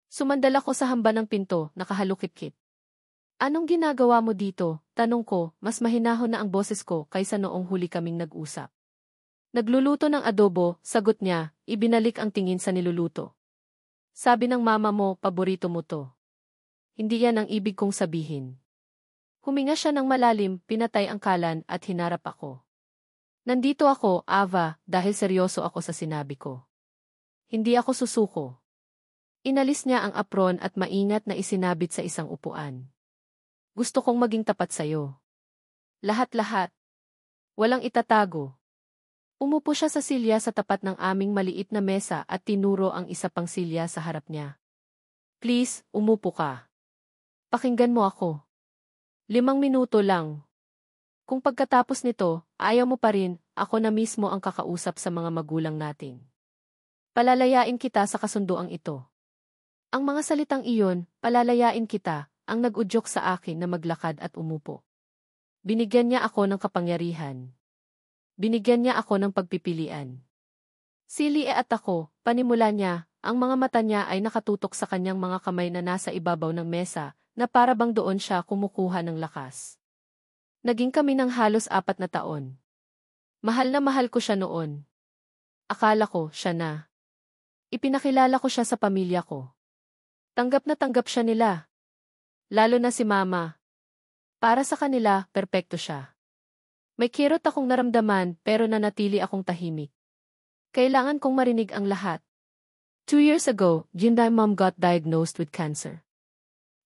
Sumandal ako sa hamba ng pinto, nakahalukit-kit. Anong ginagawa mo dito? Tanong ko, mas mahinahon na ang boses ko kaysa noong huli kaming nag-usap. Nagluluto ng adobo, sagot niya, ibinalik ang tingin sa niluluto. Sabi ng Mama mo, paborito mo to. Hindi yan ang ibig kong sabihin. Huminga siya ng malalim, pinatay ang kalan at hinarap ako. Nandito ako, Ava, dahil seryoso ako sa sinabi ko. Hindi ako susuko. Inalis niya ang apron at maingat na isinabit sa isang upuan. Gusto kong maging tapat sa'yo. Lahat-lahat. Walang itatago. Umupo siya sa silya sa tapat ng aming maliit na mesa at tinuro ang isa pang silya sa harap niya. Please, umupo ka. Pakinggan mo ako. 5 minuto lang. Kung pagkatapos nito, ayaw mo pa rin, ako na mismo ang kakausap sa mga magulang natin. Palalayain kita sa kasunduang ito. Ang mga salitang iyon, palalayain kita, ang nag-udyok sa akin na maglakad at umupo. Binigyan niya ako ng kapangyarihan. Binigyan niya ako ng pagpipilian. Si Lee at ako, panimula niya, ang mga mata niya ay nakatutok sa kanyang mga kamay na nasa ibabaw ng mesa, na para bang doon siya kumukuha ng lakas. Naging kami ng halos 4 na taon. Mahal na mahal ko siya noon. Akala ko, siya na. Ipinakilala ko siya sa pamilya ko. Tanggap na tanggap siya nila. Lalo na si Mama. Para sa kanila, perpekto siya. May kirot akong naramdaman pero nanatili akong tahimik. Kailangan kong marinig ang lahat. 2 years ago, Jinda's mom got diagnosed with cancer.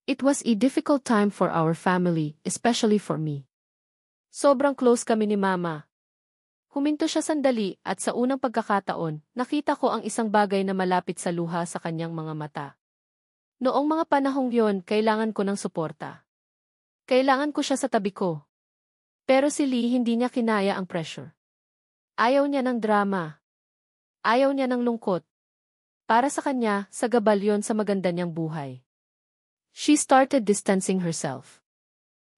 It was a difficult time for our family, especially for me. Sobrang close kami ni Mama. Huminto siya sandali at sa unang pagkakataon, nakita ko ang isang bagay na malapit sa luha sa kanyang mga mata. Noong mga panahong yon, kailangan ko ng suporta. Kailangan ko siya sa tabi ko. Pero si Lee hindi niya kinaya ang pressure. Ayaw niya ng drama. Ayaw niya ng lungkot. Para sa kanya, sa gabal yon sa maganda niyang buhay. She started distancing herself.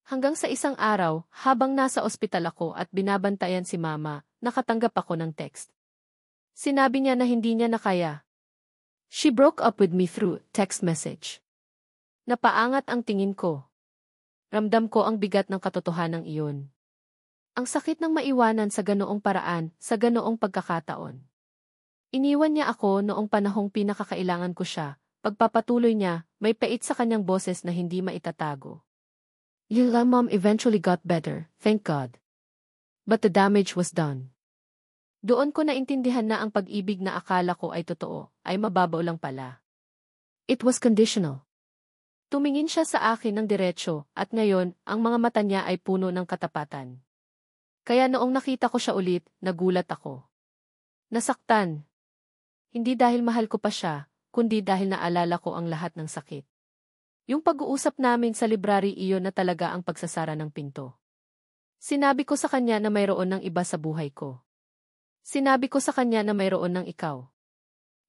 Hanggang sa isang araw, habang nasa ospital ako at binabantayan si Mama, nakatanggap ako ng text. Sinabi niya na hindi niya na kaya. She broke up with me through text message. Napaangat ang tingin ko. Ramdam ko ang bigat ng katotohanan iyon. Ang sakit ng maiwanan sa ganoong paraan, sa ganoong pagkakataon. Iniwan niya ako noong panahong pinakakailangan ko siya. Pagpapatuloy niya, may pait sa kanyang boses na hindi maitatago. Your mom eventually got better, thank God. But the damage was done. Doon ko naintindihan na ang pag-ibig na akala ko ay totoo, ay mababaw lang pala. It was conditional. Tumingin siya sa akin ng diretsyo, at ngayon, ang mga mata niya ay puno ng katapatan. Kaya noong nakita ko siya ulit, nagulat ako. Nasaktan. Hindi dahil mahal ko pa siya, kundi dahil naalala ko ang lahat ng sakit. Yung pag-uusap namin sa library iyon na talaga ang pagsasara ng pinto. Sinabi ko sa kanya na mayroon ng iba sa buhay ko. Sinabi ko sa kanya na mayroon ng ikaw.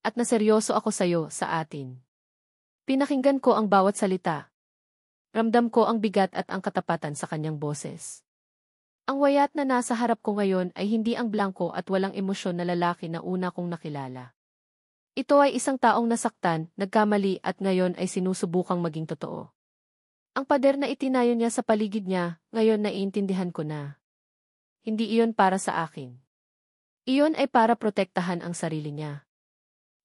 At na seryoso ako sa'yo, sa atin. Pinakinggan ko ang bawat salita. Ramdam ko ang bigat at ang katapatan sa kanyang boses. Ang wayat na nasa harap ko ngayon ay hindi ang blanko at walang emosyon na lalaki na una kong nakilala. Ito ay isang taong nasaktan, nagkamali at ngayon ay sinusubukang maging totoo. Ang pader na itinayo niya sa paligid niya, ngayon naiintindihan ko na. Hindi iyon para sa akin. Iyon ay para protektahan ang sarili niya.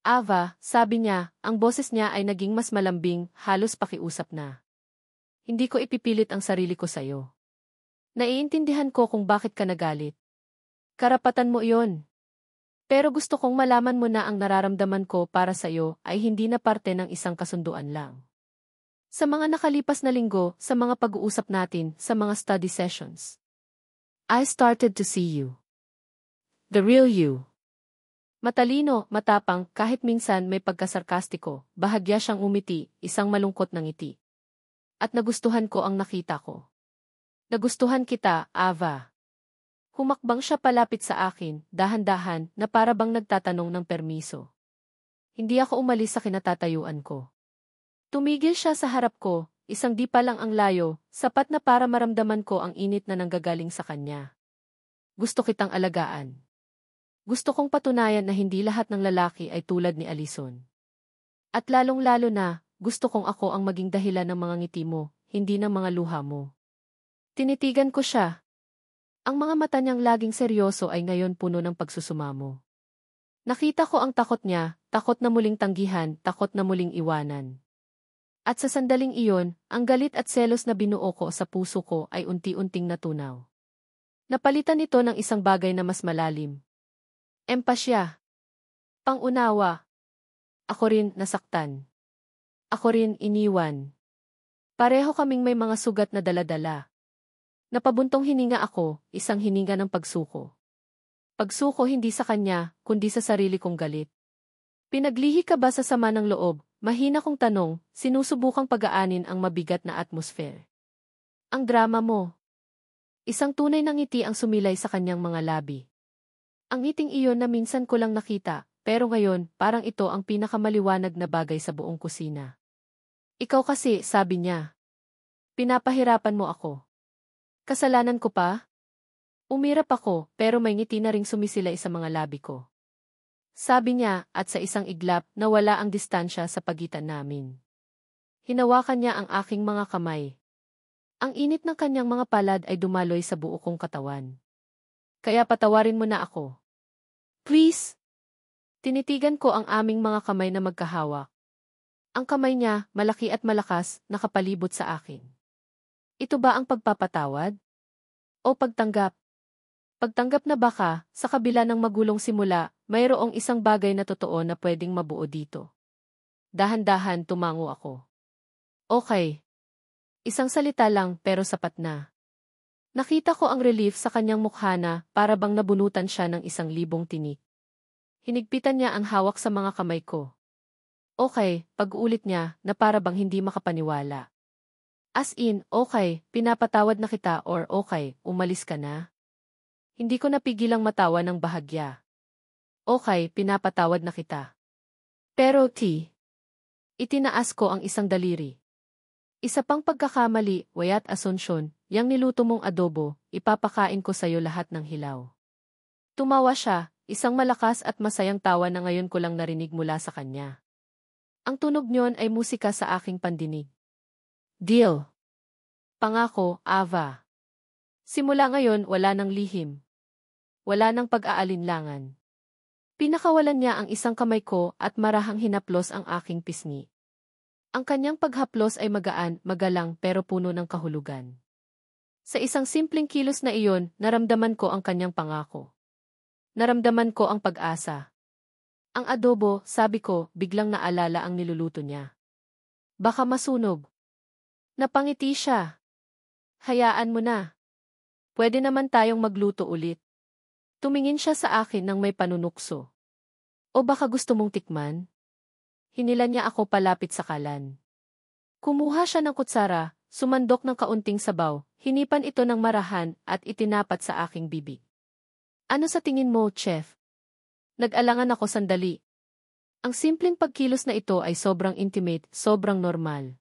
Ava, sabi niya, ang boses niya ay naging mas malambing, halos pakiusap na. Hindi ko ipipilit ang sarili ko sa'yo. Naiintindihan ko kung bakit ka nagalit. Karapatan mo iyon. Pero gusto kong malaman mo na ang nararamdaman ko para sa'yo ay hindi na parte ng isang kasunduan lang. Sa mga nakalipas na linggo, sa mga pag-uusap natin, sa mga study sessions, I started to see you. The real you. Matalino, matapang, kahit minsan may pagkasarkastiko, bahagya siyang umiti, isang malungkot na ngiti. At nagustuhan ko ang nakita ko. Nagustuhan kita, Ava. Humakbang siya palapit sa akin, dahan-dahan, na para bang nagtatanong ng permiso. Hindi ako umalis sa kinatatayuan ko. Tumigil siya sa harap ko, isang dipa lang ang layo, sapat na para maramdaman ko ang init na nanggagaling sa kanya. Gusto kitang alagaan. Gusto kong patunayan na hindi lahat ng lalaki ay tulad ni Alison. At lalong-lalo na, gusto kong ako ang maging dahilan ng mga ngiti mo, hindi ng mga luha mo. Tinitigan ko siya. Ang mga mata niyang laging seryoso ay ngayon puno ng pagsusumamo. Nakita ko ang takot niya, takot na muling tanggihan, takot na muling iwanan. At sa sandaling iyon, ang galit at selos na binuo ko sa puso ko ay unti-unting natunaw. Napalitan ito ng isang bagay na mas malalim. Empasya. Pangunawa. Ako rin nasaktan. Ako rin iniwan. Pareho kaming may mga sugat na dala-dala. Napabuntong hininga ako, isang hininga ng pagsuko. Pagsuko hindi sa kanya, kundi sa sarili kong galit. Pinaglihi ka ba sa sama ng loob? Mahina kong tanong, sinusubukang pagaanin ang mabigat na atmosphere. Ang drama mo. Isang tunay na ngiti ang sumilay sa kanyang mga labi. Ang ngiting iyon na minsan ko lang nakita, pero ngayon, parang ito ang pinakamaliwanag na bagay sa buong kusina. Ikaw kasi, sabi niya. Pinapahirapan mo ako. Kasalanan ko pa? Umirap ako, pero may ngiti na ring sumisilay sa mga labi ko. Sabi niya, at sa isang iglap, nawala ang distansya sa pagitan namin. Hinawakan niya ang aking mga kamay. Ang init ng kanyang mga palad ay dumaloy sa buo kong katawan. Kaya patawarin mo na ako. Please! Tinitigan ko ang aming mga kamay na magkahawak. Ang kamay niya, malaki at malakas, nakapalibot sa akin. Ito ba ang pagpapatawad? O pagtanggap? Pagtanggap na baka, sa kabila ng magulong simula, mayroong isang bagay na totoo na pwedeng mabuo dito. Dahan-dahan tumango ako. Okay. Isang salita lang pero sapat na. Nakita ko ang relief sa kanyang mukha na para bang nabunutan siya ng 1,000 tinik. Hinigpitan niya ang hawak sa mga kamay ko. Okay, pag-ulit niya na para bang hindi makapaniwala. As in, okay, pinapatawad na kita or okay, umalis ka na. Hindi ko napigilang matawa ng bahagya. Okay, pinapatawad na kita. Pero itinaas ko ang isang daliri. Isa pang pagkakamali, Wyatt Asuncion, yang niluto mong adobo, ipapakain ko sa'yo lahat ng hilaw. Tumawa siya, isang malakas at masayang tawa na ngayon ko lang narinig mula sa kanya. Ang tunog niyon ay musika sa aking pandinig. Deal. Pangako, Ava. Simula ngayon, wala nang lihim. Wala nang pag-aalinlangan. Pinakawalan niya ang isang kamay ko at marahang hinaplos ang aking pisngi. Ang kanyang paghaplos ay magaan, magalang pero puno ng kahulugan. Sa isang simpleng kilos na iyon, naramdaman ko ang kanyang pangako. Naramdaman ko ang pag-asa. Ang adobo, sabi ko, biglang naalala ang niluluto niya. Baka masunog. Napangiti siya. Hayaan mo na. Pwede naman tayong magluto ulit. Tumingin siya sa akin nang may panunukso. O baka gusto mong tikman? Hinila niya ako palapit sa kalan. Kumuha siya ng kutsara, sumandok ng kaunting sabaw, hinipan ito ng marahan at itinapat sa aking bibig. Ano sa tingin mo, chef? Nag-alangan ako sandali. Ang simpleng pagkilos na ito ay sobrang intimate, sobrang normal.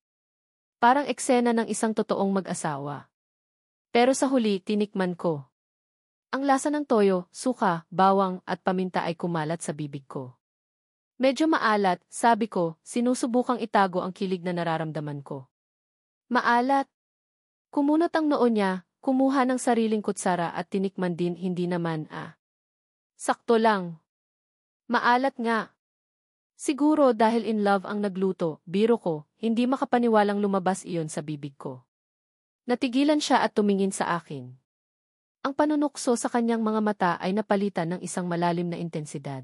Parang eksena ng isang totoong mag-asawa. Pero sa huli, tinikman ko. Ang lasa ng toyo, suka, bawang at paminta ay kumalat sa bibig ko. Medyo maalat, sabi ko, sinusubukang itago ang kilig na nararamdaman ko. Maalat. Kumunot ang noo niya, kumuha ng sariling kutsara at tinikman din hindi naman sakto lang. Maalat nga. Siguro dahil in love ang nagluto, biro ko, hindi makapaniwalang lumabas iyon sa bibig ko. Natigilan siya at tumingin sa akin. Ang panunukso sa kanyang mga mata ay napalitan ng isang malalim na intensidad.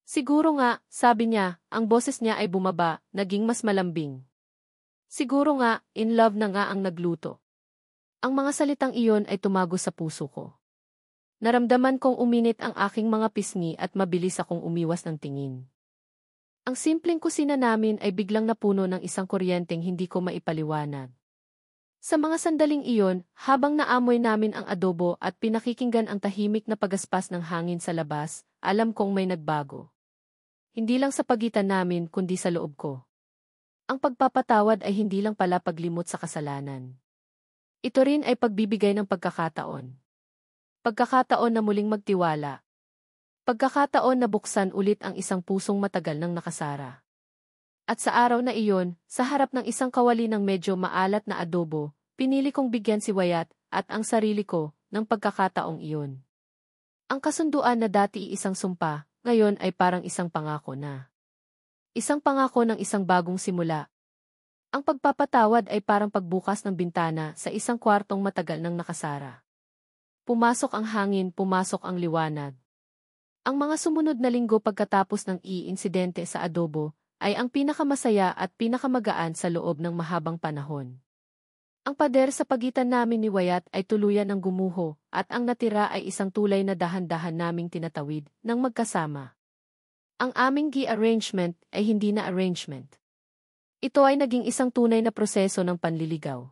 Siguro nga, sabi niya, ang boses niya ay bumaba, naging mas malambing. Siguro nga, in love na nga ang nagluto. Ang mga salitang iyon ay tumago sa puso ko. Naramdaman kong uminit ang aking mga pisngi at mabilis akong umiwas ng tingin. Ang simpleng kusina namin ay biglang napuno ng isang kuryenteng hindi ko maipaliwanag. Sa mga sandaling iyon, habang naamoy namin ang adobo at pinakikinggan ang tahimik na pagaspas ng hangin sa labas, alam kong may nagbago. Hindi lang sa pagitan namin kundi sa loob ko. Ang pagpapatawad ay hindi lang pala paglimot sa kasalanan. Ito rin ay pagbibigay ng pagkakataon. Pagkakataon na muling magtiwala. Pagkakataon na buksan ulit ang isang pusong matagal nang nakasara. At sa araw na iyon, sa harap ng isang kawali ng medyo maalat na adobo, pinili kong bigyan si Wyatt at ang sarili ko ng pagkakataong iyon. Ang kasunduan na dati isang sumpa, ngayon ay parang isang pangako na. Isang pangako ng isang bagong simula. Ang pagpapatawad ay parang pagbukas ng bintana sa isang kwartong matagal nang nakasara. Pumasok ang hangin, pumasok ang liwanag. Ang mga sumunod na linggo pagkatapos ng insidente sa adobo ay ang pinakamasaya at pinakamagaan sa loob ng mahabang panahon. Ang pader sa pagitan namin ni Wyatt ay tuluyan ng gumuho at ang natira ay isang tulay na dahan-dahan naming tinatawid ng magkasama. Ang aming arrangement ay hindi na arrangement. Ito ay naging isang tunay na proseso ng panliligaw.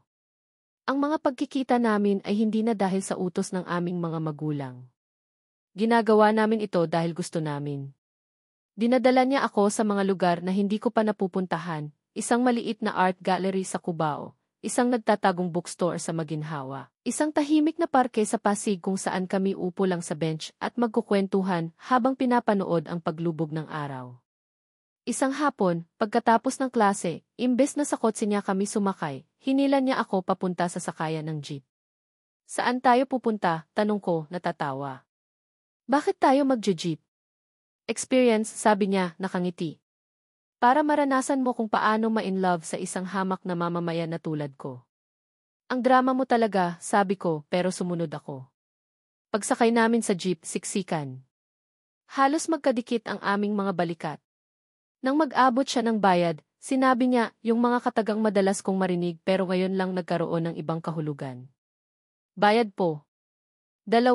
Ang mga pagkikita namin ay hindi na dahil sa utos ng aming mga magulang. Ginagawa namin ito dahil gusto namin. Dinadala niya ako sa mga lugar na hindi ko pa napupuntahan, isang maliit na art gallery sa Cubao, isang nagtatagong bookstore sa Maginhawa, isang tahimik na parke sa Pasig kung saan kami upo lang sa bench at magkukwentuhan habang pinapanood ang paglubog ng araw. Isang hapon, pagkatapos ng klase, imbes na sa kotse niya kami sumakay, hinilan niya ako papunta sa sakayan ng jeep. Saan tayo pupunta? Tanong ko, natatawa. Bakit tayo mag-jeep? Experience, sabi niya, nakangiti. Para maranasan mo kung paano ma-in-love sa isang hamak na mamamayan na tulad ko. Ang drama mo talaga, sabi ko, pero sumunod ako. Pagsakay namin sa jeep, siksikan. Halos magkadikit ang aming mga balikat. Nang mag-abot siya ng bayad, sinabi niya yung mga katagang madalas kong marinig pero ngayon lang nagkaroon ng ibang kahulugan. Bayad po. 2.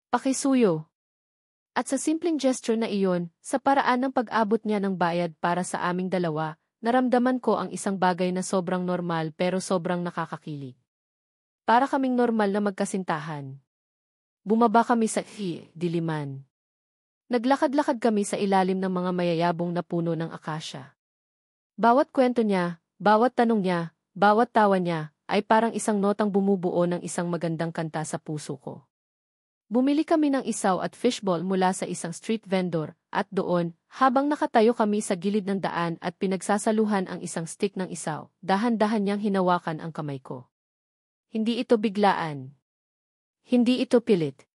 Pakisuyo. At sa simpleng gesture na iyon, sa paraan ng pag-abot niya ng bayad para sa aming dalawa, naramdaman ko ang isang bagay na sobrang normal pero sobrang nakakakilig. Para kaming normal na magkasintahan. Bumaba kami sa diliman. Naglakad-lakad kami sa ilalim ng mga mayayabong na puno ng akasya. Bawat kwento niya, bawat tanong niya, bawat tawa niya, ay parang isang notang bumubuo ng isang magandang kanta sa puso ko. Bumili kami ng isaw at fishball mula sa isang street vendor, at doon, habang nakatayo kami sa gilid ng daan at pinagsasaluhan ang isang stick ng isaw, dahan-dahan niyang hinawakan ang kamay ko. Hindi ito biglaan. Hindi ito pilit.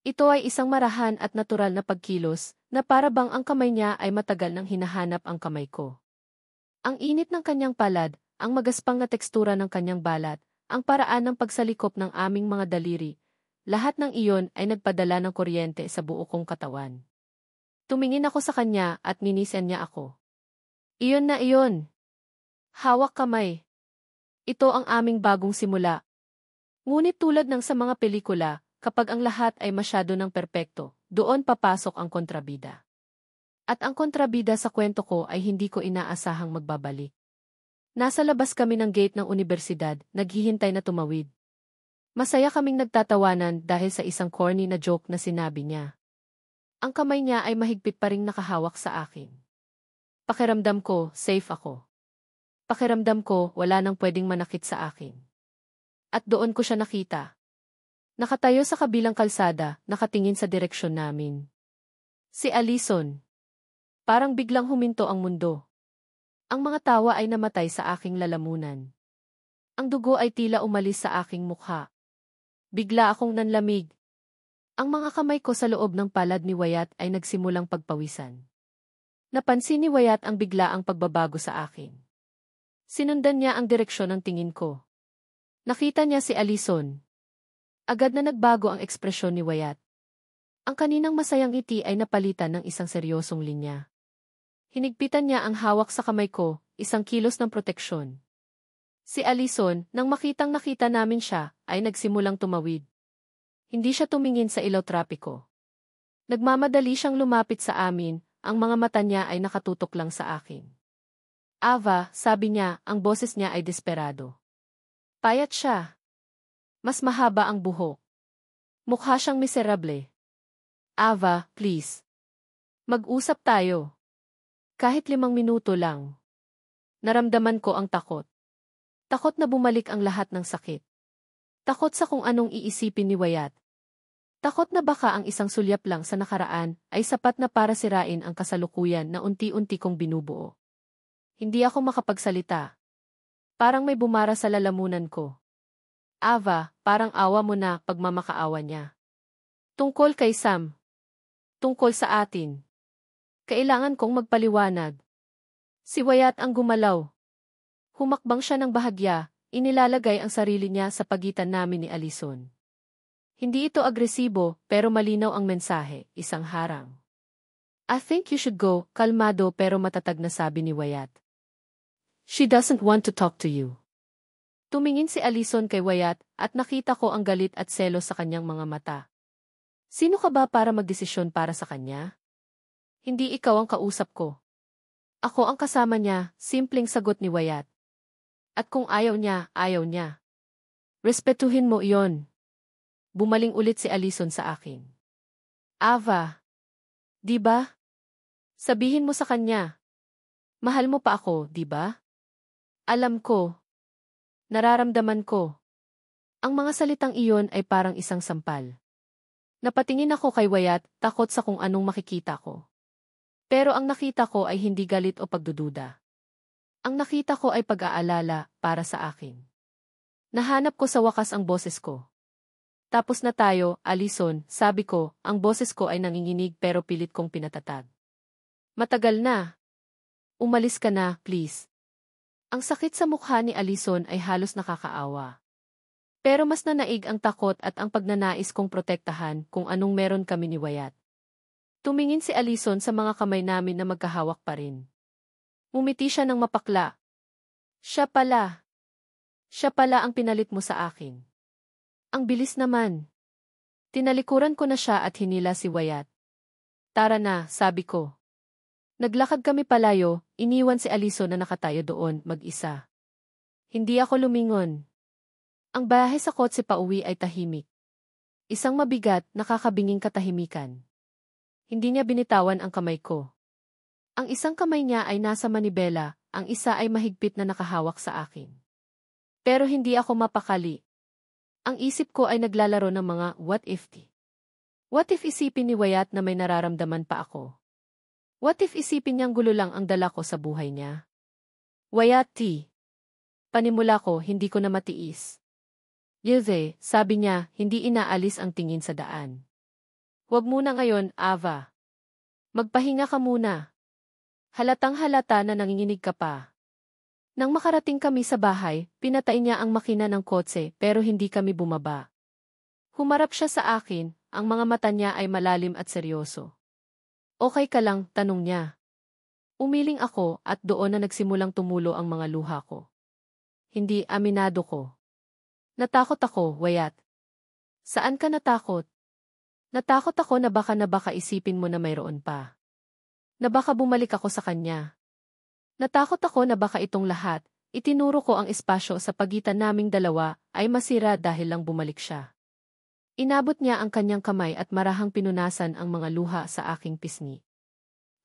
Ito ay isang marahan at natural na pagkilos, na para bang ang kamay niya ay matagal nang hinahanap ang kamay ko. Ang init ng kanyang palad, ang magaspang na tekstura ng kanyang balat, ang paraan ng pagsalikop ng aming mga daliri, lahat ng iyon ay nagpadala ng kuryente sa buo kong katawan. Tumingin ako sa kanya at minisen niya ako. Iyon na iyon. Hawak kamay. Ito ang aming bagong simula. Ngunit tulad ng sa mga pelikula, kapag ang lahat ay masyado ng perpekto, doon papasok ang kontrabida. At ang kontrabida sa kwento ko ay hindi ko inaasahang magbabalik. Nasa labas kami ng gate ng unibersidad, naghihintay na tumawid. Masaya kaming nagtatawanan dahil sa isang corny na joke na sinabi niya. Ang kamay niya ay mahigpit pa ring nakahawak sa akin. Pakiramdam ko, safe ako. Pakiramdam ko, wala nang pwedeng manakit sa akin. At doon ko siya nakita. Nakatayo sa kabilang kalsada, nakatingin sa direksyon namin. Si Alison. Parang biglang huminto ang mundo. Ang mga tawa ay namatay sa aking lalamunan. Ang dugo ay tila umalis sa aking mukha. Bigla akong nanlamig. Ang mga kamay ko sa loob ng palad ni Wyatt ay nagsimulang pagpawisan. Napansin ni Wyatt ang biglaang pagbabago sa akin. Sinundan niya ang direksyon ng tingin ko. Nakita niya si Alison. Agad na nagbago ang ekspresyon ni Wyatt. Ang kaninang masayang ngiti ay napalitan ng isang seryosong linya. Hinigpitan niya ang hawak sa kamay ko, isang kilos ng proteksyon. Si Alison, nang nakita namin siya, ay nagsimulang tumawid. Hindi siya tumingin sa ilaw trapiko. Nagmamadali siyang lumapit sa amin, ang mga mata niya ay nakatutok lang sa akin. Ava, sabi niya, ang boses niya ay desperado. Payat siya. Mas mahaba ang buhok. Mukha siyang miserable. Ava, please. Mag-usap tayo. Kahit 5 minuto lang. Naramdaman ko ang takot. Takot na bumalik ang lahat ng sakit. Takot sa kung anong iisipin ni Wyatt. Takot na baka ang isang sulyap lang sa nakaraan ay sapat na para sirain ang kasalukuyan na unti-unti kong binubuo. Hindi ako makapagsalita. Parang may bumara sa lalamunan ko. Ava, parang awa mo na pagmamakaawa niya. Tungkol kay Sam. Tungkol sa atin. Kailangan kong magpaliwanag. Si Wyatt ang gumalaw. Humakbang siya ng bahagya, inilalagay ang sarili niya sa pagitan namin ni Alison. Hindi ito agresibo, pero malinaw ang mensahe, isang harang. I think you should go, kalmado pero matatag na sabi ni Wyatt. She doesn't want to talk to you. Tumingin si Allison kay Wyatt at nakita ko ang galit at selos sa kanyang mga mata. Sino ka ba para magdesisyon para sa kanya? Hindi ikaw ang kausap ko. Ako ang kasama niya, simpleng sagot ni Wyatt. At kung ayaw niya, ayaw niya. Respetuhin mo iyon. Bumaling ulit si Allison sa akin. Ava. Di ba? Sabihin mo sa kanya. Mahal mo pa ako, di ba? Alam ko. Nararamdaman ko. Ang mga salitang iyon ay parang isang sampal. Napatingin ako kay Wyatt, takot sa kung anong makikita ko. Pero ang nakita ko ay hindi galit o pagdududa. Ang nakita ko ay pag-aalala para sa akin. Nahanap ko sa wakas ang boses ko. Tapos na tayo, Allison, sabi ko, ang boses ko ay nanginginig pero pilit kong pinatatag. Matagal na. Umalis ka na, please. Ang sakit sa mukha ni Allison ay halos nakakaawa. Pero mas nanaig ang takot at ang pagnanais kong protektahan kung anong meron kami ni Wyatt. Tumingin si Allison sa mga kamay namin na magkahawak pa rin. Umiti siya ng mapakla. Siya pala ang pinalit mo sa akin. Ang bilis naman. Tinalikuran ko na siya at hinila si Wyatt. Tara na, sabi ko. Naglakad kami palayo, iniwan si Allison na nakatayo doon, mag-isa. Hindi ako lumingon. Ang bahay sa kotse pauwi ay tahimik. Isang mabigat, nakakabinging katahimikan. Hindi niya binitawan ang kamay ko. Ang isang kamay niya ay nasa manibela, ang isa ay mahigpit na nakahawak sa akin. Pero hindi ako mapakali. Ang isip ko ay naglalaro ng mga what if. What if isipin ni Wyatt na may nararamdaman pa ako? What if isipin niyang gulo lang ang dala ko sa buhay niya? Wyatt. Panimula ko, hindi ko na matiis. Yilde, sabi niya, hindi inaalis ang tingin sa daan. Huwag muna ngayon, Ava. Magpahinga ka muna. Halatang halata na nanginginig ka pa. Nang makarating kami sa bahay, pinatay niya ang makina ng kotse pero hindi kami bumaba. Humarap siya sa akin, ang mga mata niya ay malalim at seryoso. Okay ka lang, tanong niya. Umiling ako at doon na nagsimulang tumulo ang mga luha ko. Hindi, aminado ko. Natakot ako, Wyatt. Saan ka natakot? Natakot ako na baka isipin mo na mayroon pa. Na baka bumalik ako sa kanya. Natakot ako na baka itong lahat, itinuro ko ang espasyo sa pagitan naming dalawa, ay masira dahil lang bumalik siya. Inabot niya ang kanyang kamay at marahang pinunasan ang mga luha sa aking pisngi.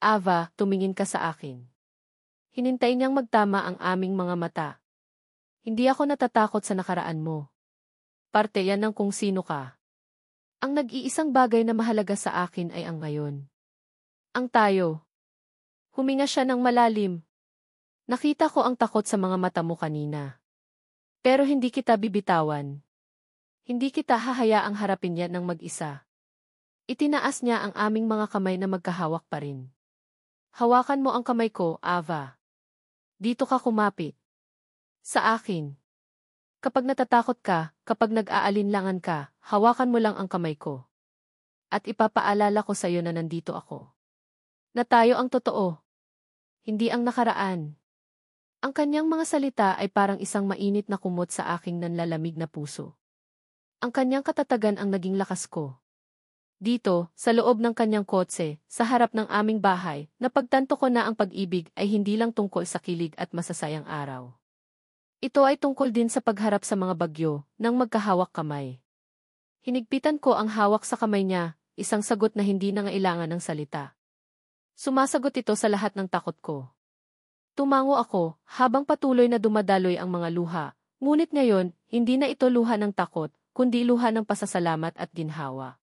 Ava, tumingin ka sa akin. Hinintay niyang magtama ang aming mga mata. Hindi ako natatakot sa nakaraan mo. Parte yan ng kung sino ka. Ang nag-iisang bagay na mahalaga sa akin ay ang ngayon. Ang tayo. Huminga siya ng malalim. Nakita ko ang takot sa mga mata mo kanina. Pero hindi kita bibitawan. Hindi kita hahayaang harapin yan ng mag-isa. Itinaas niya ang aming mga kamay na magkahawak pa rin. Hawakan mo ang kamay ko, Ava. Dito ka kumapit. Sa akin. Kapag natatakot ka, kapag nag-aalinlangan ka, hawakan mo lang ang kamay ko. At ipapaalala ko sa iyo na nandito ako. Na tayo ang totoo. Hindi ang nakaraan. Ang kanyang mga salita ay parang isang mainit na kumot sa aking nanlalamig na puso. Ang kanyang katatagan ang naging lakas ko. Dito, sa loob ng kanyang kotse, sa harap ng aming bahay, napagtanto ko na ang pag-ibig ay hindi lang tungkol sa kilig at masasayang araw. Ito ay tungkol din sa pagharap sa mga bagyo, nang magkahawak kamay. Hinigpitan ko ang hawak sa kamay niya, isang sagot na hindi nangailangan ng salita. Sumasagot ito sa lahat ng takot ko. Tumango ako, habang patuloy na dumadaloy ang mga luha, ngunit ngayon, hindi na ito luha ng takot, kundi luha ng pasasalamat at ginhawa.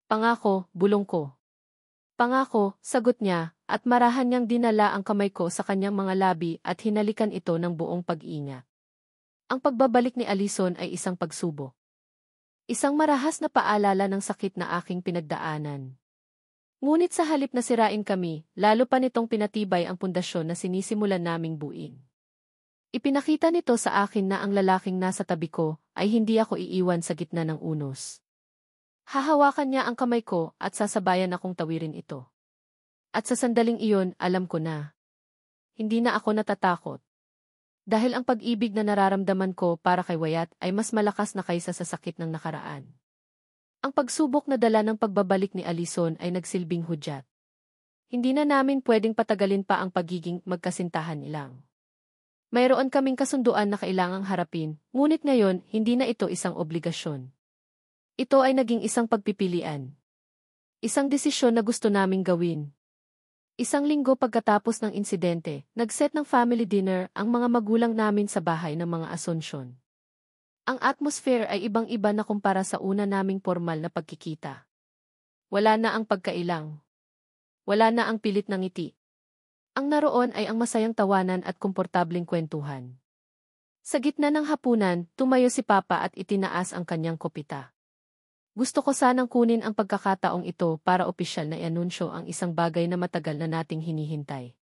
Pangako, bulong ko. Pangako, sagot niya, at marahan niyang dinala ang kamay ko sa kanyang mga labi at hinalikan ito ng buong pag-ingat. Ang pagbabalik ni Allison ay isang pagsubok. Isang marahas na paalala ng sakit na aking pinagdaanan. Ngunit sa halip na sirain kami, lalo pa nitong pinatibay ang pundasyon na sinisimulan naming buuin. Ipinakita nito sa akin na ang lalaking nasa tabi ko ay hindi ako iiwan sa gitna ng unos. Hahawakan niya ang kamay ko at sasabayan akong tawirin ito. At sa sandaling iyon, alam ko na. Hindi na ako natatakot. Dahil ang pag-ibig na nararamdaman ko para kay Wyatt ay mas malakas na kaysa sa sakit ng nakaraan. Ang pagsubok na dala ng pagbabalik ni Allison ay nagsilbing hudyat. Hindi na namin pwedeng patagalin pa ang pagiging magkasintahan nilang. Mayroon kaming kasunduan na kailangang harapin, ngunit ngayon hindi na ito isang obligasyon. Ito ay naging isang pagpipilian. Isang desisyon na gusto naming gawin. Isang linggo pagkatapos ng insidente, nag-set ng family dinner ang mga magulang namin sa bahay ng mga Asunsyon. Ang atmosphere ay ibang-iba na kumpara sa una naming formal na pagkikita. Wala na ang pagkailang. Wala na ang pilit ng ngiti. Ang naroon ay ang masayang tawanan at komportableng kwentuhan. Sa gitna ng hapunan, tumayo si Papa at itinaas ang kanyang kopita. Gusto ko sanang kunin ang pagkakataong ito para opisyal na ianunsyo ang isang bagay na matagal na nating hinihintay.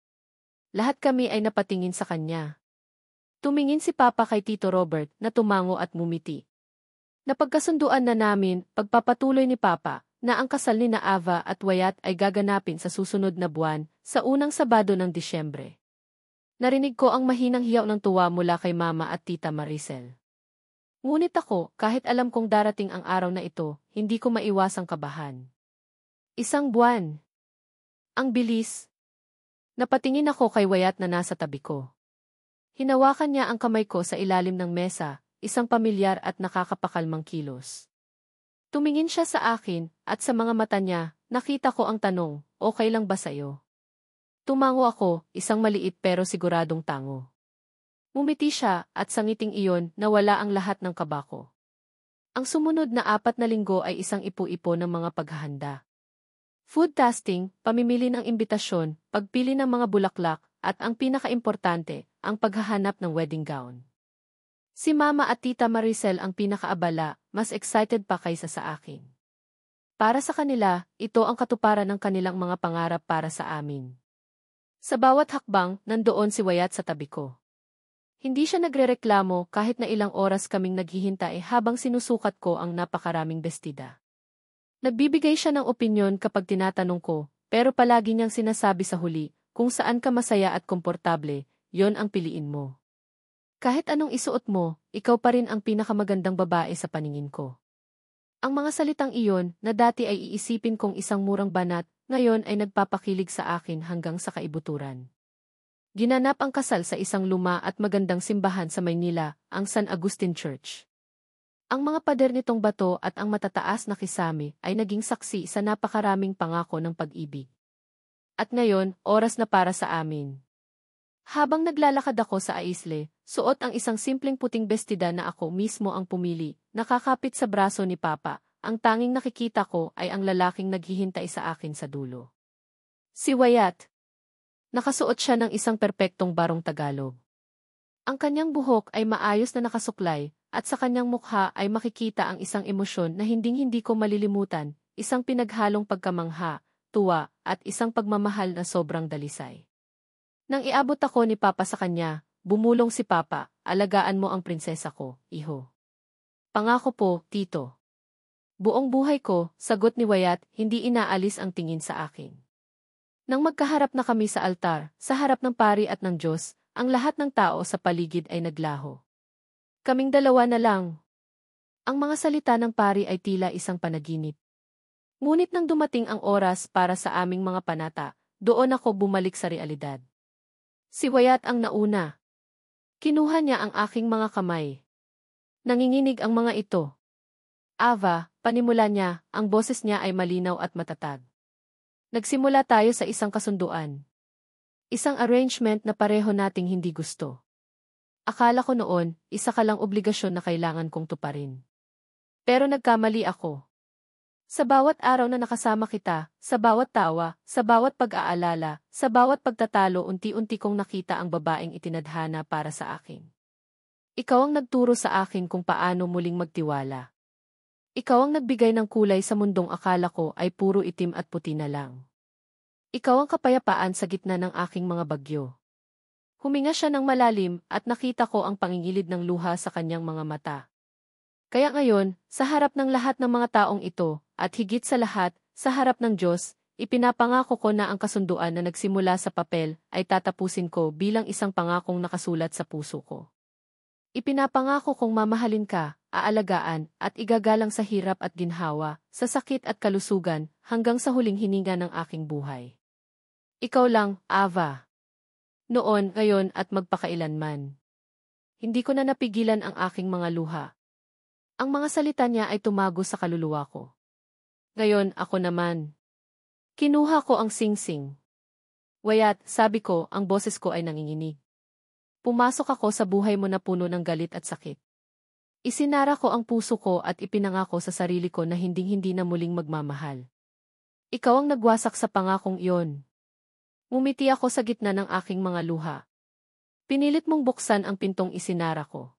Lahat kami ay napatingin sa kanya. Tumingin si Papa kay Tito Robert na tumango at ngumiti. Napagkasunduan na namin, pagpapatuloy ni Papa, na ang kasal ni Ava at Wyatt ay gaganapin sa susunod na buwan, sa unang Sabado ng Disyembre. Narinig ko ang mahinang hiyaw ng tuwa mula kay Mama at Tita Maricel. Ngunit ako, kahit alam kong darating ang araw na ito, hindi ko maiwasang kabahan. Isang buwan. Ang bilis. Napatingin ako kay Wyatt na nasa tabi ko. Hinawakan niya ang kamay ko sa ilalim ng mesa, isang pamilyar at nakakapakalmang kilos. Tumingin siya sa akin, at sa mga mata niya, nakita ko ang tanong, okay lang ba sa'yo? Tumango ako, isang maliit pero siguradong tango. Ngumiti siya, at sa ngiting iyon, nawala ang lahat ng kaba ko. Ang sumunod na 4 na linggo ay isang ipu-ipo ng mga paghahanda. Food tasting, pamimili ng imbitasyon, pagpili ng mga bulaklak, at ang pinakaimportante, ang paghahanap ng wedding gown. Si Mama at Tita Maricel ang pinakaabala, mas excited pa kaysa sa akin. Para sa kanila, ito ang katuparan ng kanilang mga pangarap para sa amin. Sa bawat hakbang, nandoon si Wyatt sa tabi ko. Hindi siya nagrereklamo kahit na ilang oras kaming naghihintay habang sinusukat ko ang napakaraming bestida. Nagbibigay siya ng opinyon kapag tinatanong ko, pero palagi niyang sinasabi sa huli, kung saan ka masaya at komportable, yon ang piliin mo. Kahit anong isuot mo, ikaw pa rin ang pinakamagandang babae sa paningin ko. Ang mga salitang iyon, na dati ay iisipin kong isang murang banat, ngayon ay nagpapakilig sa akin hanggang sa kaibuturan. Ginanap ang kasal sa isang luma at magandang simbahan sa Maynila, ang San Agustin Church. Ang mga pader nitong bato at ang matataas na kisame ay naging saksi sa napakaraming pangako ng pag-ibig. At ngayon, oras na para sa amin. Habang naglalakad ako sa aisle, suot ang isang simpleng puting bestida na ako mismo ang pumili, nakakapit sa braso ni Papa, ang tanging nakikita ko ay ang lalaking naghihintay sa akin sa dulo. Si Wyatt. Nakasuot siya ng isang perpektong barong Tagalog. Ang kanyang buhok ay maayos na nakasuklay, at sa kanyang mukha ay makikita ang isang emosyon na hinding-hindi ko malilimutan, isang pinaghalong pagkamangha, tuwa, at isang pagmamahal na sobrang dalisay. Nang iabot ako ni Papa sa kanya, bumulong si Papa, alagaan mo ang prinsesa ko, iho. Pangako po, Tito. Buong buhay ko, sagot ni Wyatt, hindi inaalis ang tingin sa akin. Nang magkaharap na kami sa altar, sa harap ng pari at ng Diyos, ang lahat ng tao sa paligid ay naglaho. Kaming dalawa na lang. Ang mga salita ng pari ay tila isang panaginip. Ngunit nang dumating ang oras para sa aming mga panata, doon ako bumalik sa realidad. Si Wyatt ang nauna. Kinuha niya ang aking mga kamay. Nanginginig ang mga ito. Ava, panimula niya, ang boses niya ay malinaw at matatag. Nagsimula tayo sa isang kasunduan. Isang arrangement na pareho nating hindi gusto. Akala ko noon, isa ka lang obligasyon na kailangan kong tuparin. Pero nagkamali ako. Sa bawat araw na nakasama kita, sa bawat tawa, sa bawat pag-aalala, sa bawat pagtatalo unti-unti kong nakita ang babaeng itinadhana para sa akin. Ikaw ang nagturo sa akin kung paano muling magtiwala. Ikaw ang nagbigay ng kulay sa mundong akala ko ay puro itim at puti na lang. Ikaw ang kapayapaan sa gitna ng aking mga bagyo. Huminga siya ng malalim at nakita ko ang pangingilid ng luha sa kanyang mga mata. Kaya ngayon, sa harap ng lahat ng mga taong ito, at higit sa lahat, sa harap ng Diyos, ipinapangako ko na ang kasunduan na nagsimula sa papel ay tatapusin ko bilang isang pangakong nakasulat sa puso ko. Ipinapangako kong mamahalin ka, aalagaan, at igagalang sa hirap at ginhawa, sa sakit at kalusugan, hanggang sa huling hininga ng aking buhay. Ikaw lang, Ava. Noon, ngayon at magpakailanman. Hindi ko na napigilan ang aking mga luha. Ang mga salita niya ay tumago sa kaluluwa ko. Ngayon, ako naman. Kinuha ko ang singsing. Wayat, sabi ko, ang boses ko ay nanginginig. Pumasok ako sa buhay mo na puno ng galit at sakit. Isinara ko ang puso ko at ipinangako sa sarili ko na hinding-hindi na muling magmamahal. Ikaw ang nagwasak sa pangakong iyon. Ngumiti ako sa gitna ng aking mga luha. Pinilit mong buksan ang pintong isinara ko.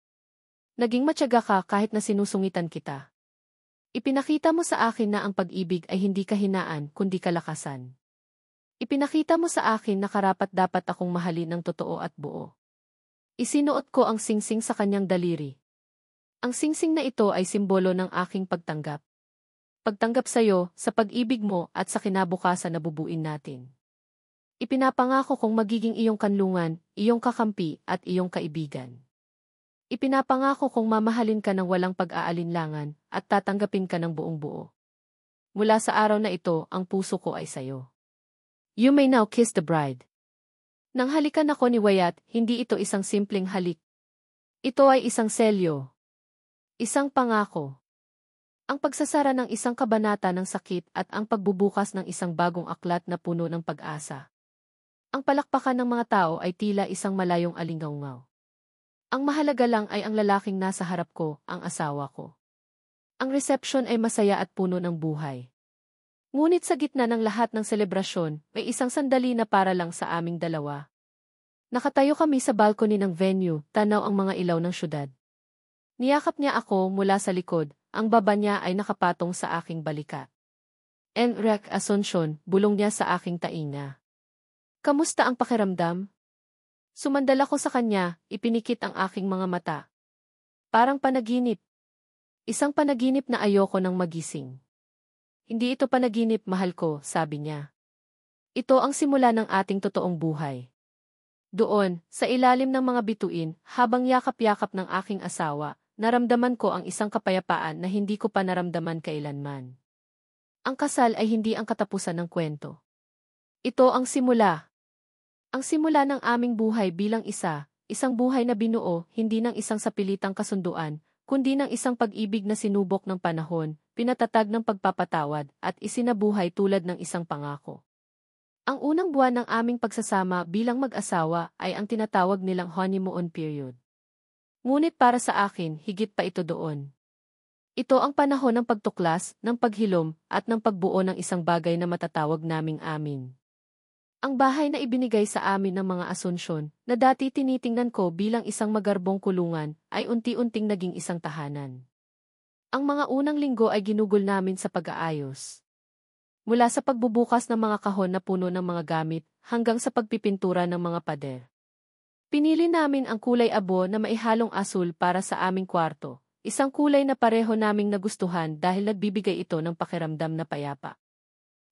Naging matyaga ka kahit na sinusungitan kita. Ipinakita mo sa akin na ang pag-ibig ay hindi kahinaan kundi kalakasan. Ipinakita mo sa akin na karapat-dapat akong mahalin ng totoo at buo. Isinuot ko ang singsing sa kanyang daliri. Ang singsing na ito ay simbolo ng aking pagtanggap. Pagtanggap sa iyo, sa pag-ibig mo at sa kinabukasan na bubuin natin. Ipinapangako kong magiging iyong kanlungan, iyong kakampi at iyong kaibigan. Ipinapangako kong mamahalin ka ng walang pag-aalinlangan at tatanggapin ka ng buong buo. Mula sa araw na ito, ang puso ko ay sayo. You may now kiss the bride. Nang halikan ako ni Wyatt, hindi ito isang simpleng halik. Ito ay isang selyo. Isang pangako. Ang pagsasara ng isang kabanata ng sakit at ang pagbubukas ng isang bagong aklat na puno ng pag-asa. Ang palakpakan ng mga tao ay tila isang malayong alingaungaw. Ang mahalaga lang ay ang lalaking nasa harap ko, ang asawa ko. Ang reception ay masaya at puno ng buhay. Ngunit sa gitna ng lahat ng selebrasyon, may isang sandali na para lang sa aming dalawa. Nakatayo kami sa balcony ng venue, tanaw ang mga ilaw ng syudad. Niyakap niya ako mula sa likod, ang baba niya ay nakapatong sa aking balikat. Enrique Asuncion, bulong niya sa aking tainga. Kamusta ang pakiramdam? Sumandal ako sa kanya, ipinikit ang aking mga mata. Parang panaginip. Isang panaginip na ayoko nang magising. Hindi ito panaginip, mahal ko, sabi niya. Ito ang simula ng ating totoong buhay. Doon, sa ilalim ng mga bituin, habang yakap-yakap ng aking asawa, naramdaman ko ang isang kapayapaan na hindi ko pa naramdaman kailanman. Ang kasal ay hindi ang katapusan ng kwento. Ito ang simula. Ang simula ng aming buhay bilang isang buhay na binuo, hindi ng isang sapilitang kasunduan, kundi ng isang pag-ibig na sinubok ng panahon, pinatatag ng pagpapatawad, at isinabuhay tulad ng isang pangako. Ang unang buwan ng aming pagsasama bilang mag-asawa ay ang tinatawag nilang honeymoon period. Ngunit para sa akin, higit pa ito doon. Ito ang panahon ng pagtuklas, ng paghilom, at ng pagbuo ng isang bagay na matatawag naming amin. Ang bahay na ibinigay sa amin ng mga Asuncion, na dati tinitingnan ko bilang isang magarbong kulungan, ay unti-unting naging isang tahanan. Ang mga unang linggo ay ginugol namin sa pag-aayos. Mula sa pagbubukas ng mga kahon na puno ng mga gamit, hanggang sa pagpipintura ng mga pader. Pinili namin ang kulay abo na maihalong asul para sa aming kwarto, isang kulay na pareho naming nagustuhan dahil nagbibigay ito ng pakiramdam na payapa.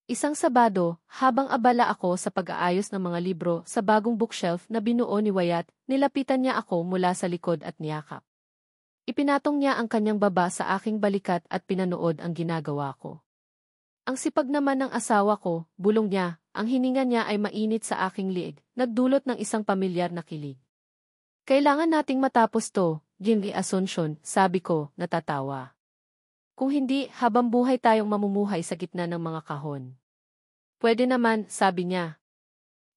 Isang Sabado, habang abala ako sa pag-aayos ng mga libro sa bagong bookshelf na binuo ni Wyatt, nilapitan niya ako mula sa likod at niyakap. Ipinatong niya ang kanyang baba sa aking balikat at pinanood ang ginagawa ko. Ang sipag naman ng asawa ko, bulong niya, ang hininga niya ay mainit sa aking liig, nagdulot ng isang pamilyar na kilig. Kailangan nating matapos to, Jimmy Asuncion, sabi ko, natatawa. Kung hindi, habang buhay tayong mamumuhay sa gitna ng mga kahon. Pwede naman, sabi niya.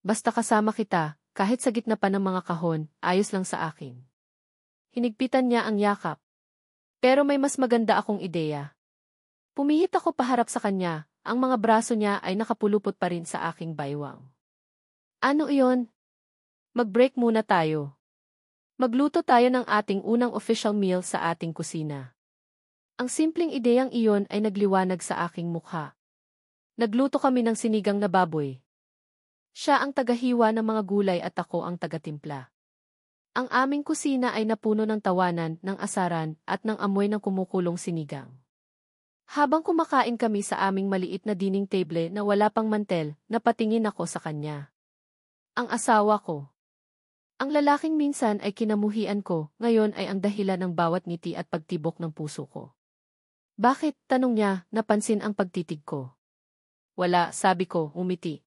Basta kasama kita, kahit sa gitna pa ng mga kahon, ayos lang sa akin. Hinigpitan niya ang yakap. Pero may mas maganda akong ideya. Pumihit ako paharap sa kanya, ang mga braso niya ay nakapulupot pa rin sa aking baywang. Ano iyon? Mag-break muna tayo. Magluto tayo ng ating unang official meal sa ating kusina. Ang simpleng ideyang iyon ay nagliwanag sa aking mukha. Nagluto kami ng sinigang na baboy. Siya ang tagahiwa ng mga gulay at ako ang tagatimpla. Ang aming kusina ay napuno ng tawanan, ng asaran, at ng amoy ng kumukulong sinigang. Habang kumakain kami sa aming maliit na dining table na wala pang mantel, napatingin ako sa kanya. Ang asawa ko. Ang lalaking minsan ay kinamuhian ko, ngayon ay ang dahilan ng bawat ngiti at pagtibok ng puso ko. Bakit? Tanong niya, napansin ang pagtitig ko. Wala, sabi ko, umiti.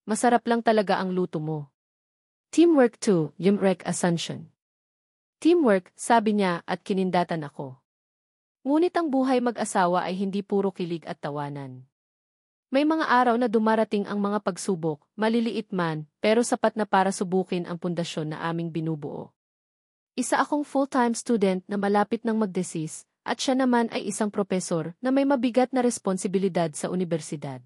Masarap lang talaga ang luto mo. Teamwork too, Yumrek Assumption. Teamwork, sabi niya at kinindatan ako. Ngunit ang buhay mag-asawa ay hindi puro kilig at tawanan. May mga araw na dumarating ang mga pagsubok, maliliit man, pero sapat na para subukin ang pundasyon na aming binubuo. Isa akong full-time student na malapit ng magdesis, at siya naman ay isang propesor na may mabigat na responsibilidad sa unibersidad.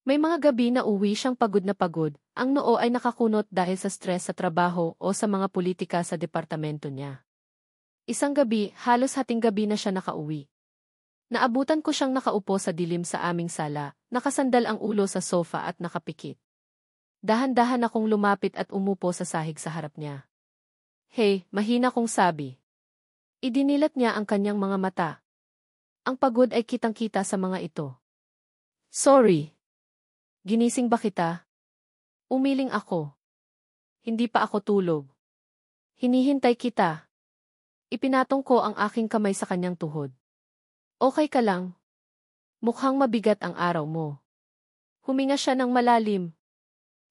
May mga gabi na uwi siyang pagod na pagod, ang noo ay nakakunot dahil sa stress sa trabaho o sa mga politika sa departamento niya. Isang gabi, halos hating gabi na siya nakauwi. Naabutan ko siyang nakaupo sa dilim sa aming sala, nakasandal ang ulo sa sofa at nakapikit. Dahan-dahan akong lumapit at umupo sa sahig sa harap niya. Hey, mahina kong sabi. Idinilat niya ang kanyang mga mata. Ang pagod ay kitang-kita sa mga ito. Sorry. Ginising ba kita? Umiling ako. Hindi pa ako tulog. Hinihintay kita. Ipinatong ko ang aking kamay sa kanyang tuhod. Okay ka lang? Mukhang mabigat ang araw mo. Huminga siya ng malalim.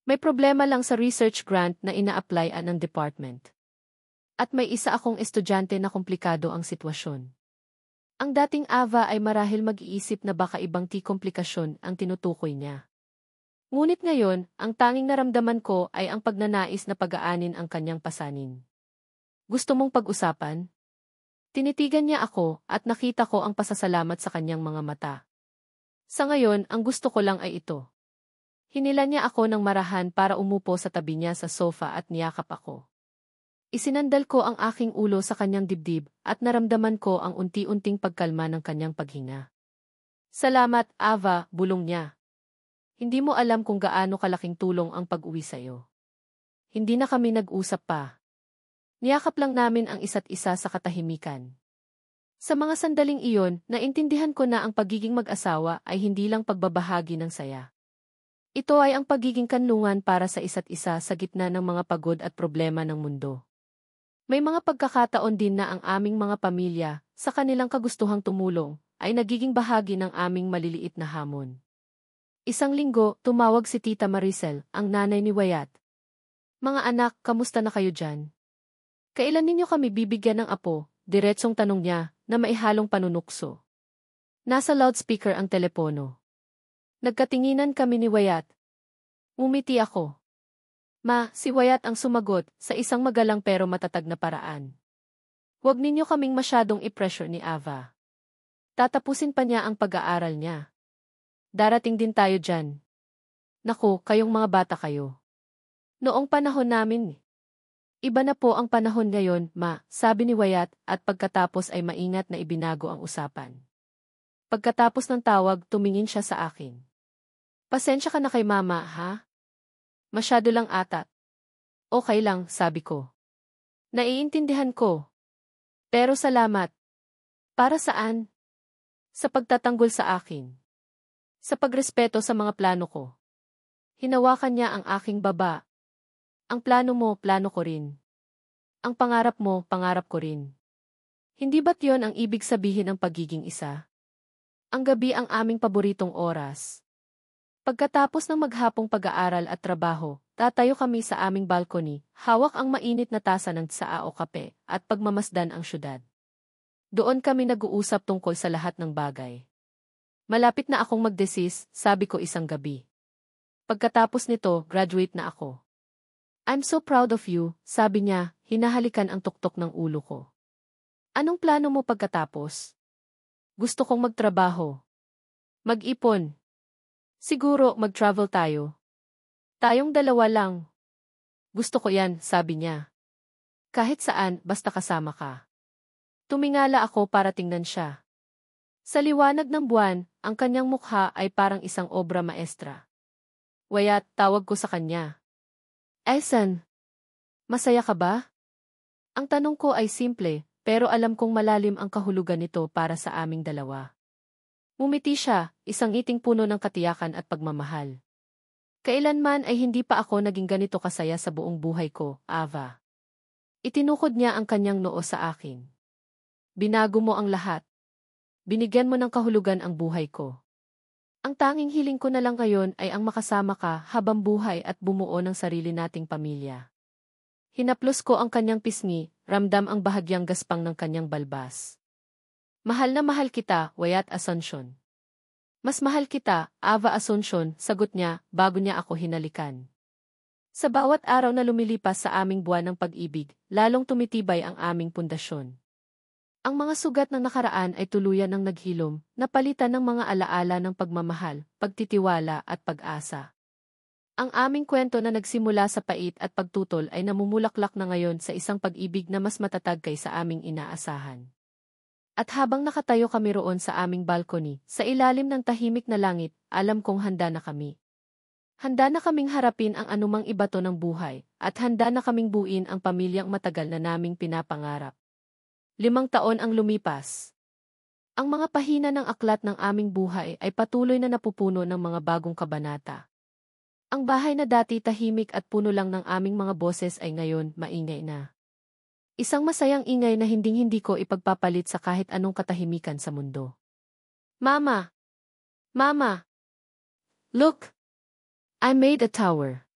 May problema lang sa research grant na ina-applyan ng department. At may isa akong estudyante na komplikado ang sitwasyon. Ang dating Ava ay marahil mag-iisip na baka ibang komplikasyon ang tinutukoy niya. Ngunit ngayon, ang tanging naramdaman ko ay ang pagnanais na pag-aanin ang kanyang pasanin. Gusto mong pag-usapan? Tinitigan niya ako at nakita ko ang pasasalamat sa kanyang mga mata. Sa ngayon, ang gusto ko lang ay ito. Hinila niya ako ng marahan para umupo sa tabi niya sa sofa at niyakap ako. Isinandal ko ang aking ulo sa kanyang dibdib at naramdaman ko ang unti-unting pagkalma ng kanyang paghinga. Salamat, Ava, bulong niya. Hindi mo alam kung gaano kalaking tulong ang pag-uwi sa'yo. Hindi na kami nag-usap pa. Niyakap lang namin ang isa't isa sa katahimikan. Sa mga sandaling iyon, naintindihan ko na ang pagiging mag-asawa ay hindi lang pagbabahagi ng saya. Ito ay ang pagiging kanlungan para sa isa't isa sa gitna ng mga pagod at problema ng mundo. May mga pagkakataon din na ang aming mga pamilya, sa kanilang kagustuhang tumulong, ay nagiging bahagi ng aming maliliit na hamon. Isang linggo, tumawag si Tita Maricel, ang nanay ni Wyatt. Mga anak, kamusta na kayo dyan? Kailan ninyo kami bibigyan ng apo? Diretsong tanong niya, na maihalong panunukso. Nasa loudspeaker ang telepono. Nagkatinginan kami ni Wyatt. Umiti ako. Ma, si Wyatt ang sumagot, sa isang magalang pero matatag na paraan. Huwag ninyo kaming masyadong i-pressure ni Ava. Tatapusin pa niya ang pag-aaral niya. Darating din tayo dyan. Naku, kayong mga bata kayo. Noong panahon namin, iba na po ang panahon ngayon, ma, sabi ni Wyatt at pagkatapos ay maingat na ibinago ang usapan. Pagkatapos ng tawag, tumingin siya sa akin. Pasensya ka na kay mama, ha? Masyado lang ata. Okay lang, sabi ko. Naiintindihan ko. Pero salamat. Para saan? Sa pagtatanggol sa akin. Sa pagrespeto sa mga plano ko. Hinawakan niya ang aking baba. Ang plano mo, plano ko rin. Ang pangarap mo, pangarap ko rin. Hindi ba't yon ang ibig sabihin ng pagiging isa? Ang gabi ang aming paboritong oras. Pagkatapos ng maghapong pag-aaral at trabaho, tatayo kami sa aming balcony, hawak ang mainit na tasa ng tsaa o kape, at pagmamasdan ang syudad. Doon kami nag-uusap tungkol sa lahat ng bagay. Malapit na akong magdesis, sabi ko isang gabi. Pagkatapos nito, graduate na ako. I'm so proud of you, sabi niya, hinahalikan ang tuktok ng ulo ko. Anong plano mo pagkatapos? Gusto kong magtrabaho. Mag-ipon. Siguro mag-travel tayo. Tayong dalawa lang. Gusto ko yan, sabi niya. Kahit saan, basta kasama ka. Tumingala ako para tingnan siya. Sa liwanag ng buwan, ang kanyang mukha ay parang isang obra maestra. Wyatt, tawag ko sa kanya. Esan, masaya ka ba? Ang tanong ko ay simple, pero alam kong malalim ang kahulugan nito para sa aming dalawa. Ngumiti siya, isang ngiting puno ng katiyakan at pagmamahal. Kailanman ay hindi pa ako naging ganito kasaya sa buong buhay ko, Ava. Itinukod niya ang kanyang noo sa akin. Binago mo ang lahat. Binigyan mo ng kahulugan ang buhay ko. Ang tanging hiling ko na lang ngayon ay ang makasama ka habang buhay at bumuo ng sarili nating pamilya. Hinaplos ko ang kanyang pisngi, ramdam ang bahagyang gaspang ng kanyang balbas. Mahal na mahal kita, Wyatt Asuncion. Mas mahal kita, Ava Asuncion, sagot niya bago niya ako hinalikan. Sa bawat araw na lumilipas sa aming buwan ng pag-ibig, lalong tumitibay ang aming pundasyon. Ang mga sugat ng nakaraan ay tuluyan ng naghilom, napalitan ng mga alaala ng pagmamahal, pagtitiwala at pag-asa. Ang aming kwento na nagsimula sa pait at pagtutol ay namumulaklak na ngayon sa isang pag-ibig na mas matatag kaysa aming inaasahan. At habang nakatayo kami roon sa aming balcony, sa ilalim ng tahimik na langit, alam kong handa na kami. Handa na kaming harapin ang anumang ibato ng buhay, at handa na kaming buuin ang pamilyang matagal na naming pinapangarap. 5 taon ang lumipas. Ang mga pahina ng aklat ng aming buhay ay patuloy na napupuno ng mga bagong kabanata. Ang bahay na dati tahimik at puno lang ng aming mga boses ay ngayon maingay na. Isang masayang ingay na hinding-hindi ko ipagpapalit sa kahit anong katahimikan sa mundo. Mama! Mama! Look! I made a tower.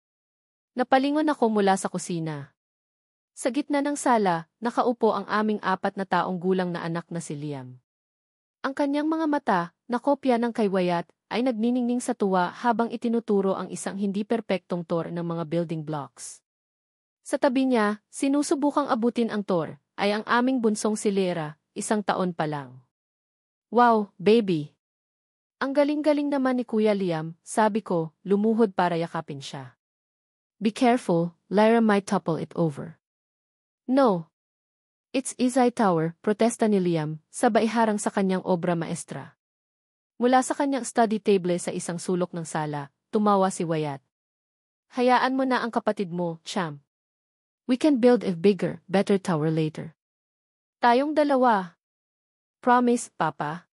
Napalingon ako mula sa kusina. Sa gitna ng sala, nakaupo ang aming 4 na taong gulang na anak na si Liam. Ang kanyang mga mata, na kopya ng kay Wyatt, ay nagniningning sa tuwa habang itinuturo ang isang hindi perpektong tour ng mga building blocks. Sa tabi niya, sinusubukang abutin ang tour, ay ang aming bunsong si Lyra, 1 taon pa lang. Wow, baby! Ang galing-galing naman ni Kuya Liam, sabi ko, lumuhod para yakapin siya. Be careful, Lyra might topple it over. No. It's Izay Tower, protesta ni Liam, sabay harang sa kanyang obra maestra. Mula sa kanyang study table sa isang sulok ng sala, tumawa si Wyatt. Hayaan mo na ang kapatid mo, Champ. We can build a bigger, better tower later. Tayong dalawa. Promise, Papa?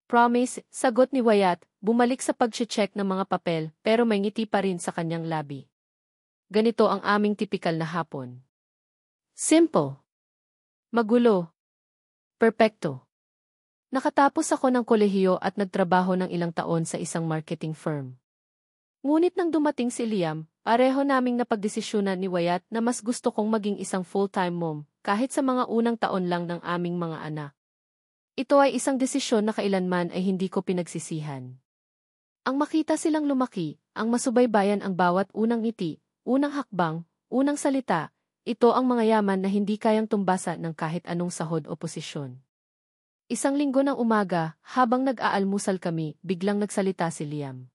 Promise, sagot ni Wyatt, bumalik sa pag-check ng mga papel pero may ngiti pa rin sa kanyang labi. Ganito ang aming tipikal na hapon. Simple. Magulo. Perpekto. Nakatapos ako ng kolehiyo at nagtrabaho ng ilang taon sa isang marketing firm. Ngunit nang dumating si Liam, pareho naming napagdesisyunan ni Wyatt na mas gusto kong maging isang full-time mom, kahit sa mga unang taon lang ng aming mga anak. Ito ay isang desisyon na kailanman ay hindi ko pinagsisihan. Ang makita silang lumaki, ang masubaybayan ang bawat unang ngiti, unang hakbang, unang salita, ito ang mga yaman na hindi kayang tumbasa ng kahit anong sahod o posisyon. Isang linggo ng umaga, habang nag-aalmusal kami, biglang nagsalita si Liam.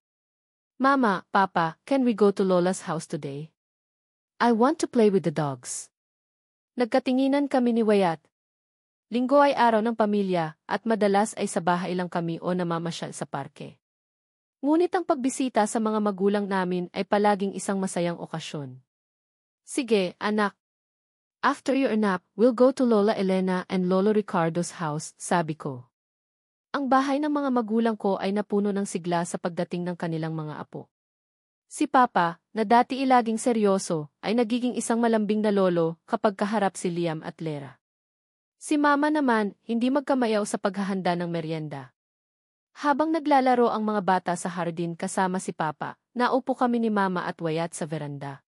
Mama, Papa, can we go to Lola's house today? I want to play with the dogs. Nagkatinginan kami ni Wyatt. Linggo ay araw ng pamilya, at madalas ay sa bahay lang kami o namamasyal sa parke. Ngunit ang pagbisita sa mga magulang namin ay palaging isang masayang okasyon. Sige, anak. After your nap, we'll go to Lola Elena and Lolo Ricardo's house, sabi ko. Ang bahay ng mga magulang ko ay napuno ng sigla sa pagdating ng kanilang mga apo. Si Papa, na dati ilaging seryoso, ay nagiging isang malambing na lolo kapag kaharap si Liam at Lyra. Si Mama naman, hindi magkamayaw sa paghahanda ng merienda. Habang naglalaro ang mga bata sa hardin kasama si Papa, naupo kami ni Mama at Wyatt sa veranda.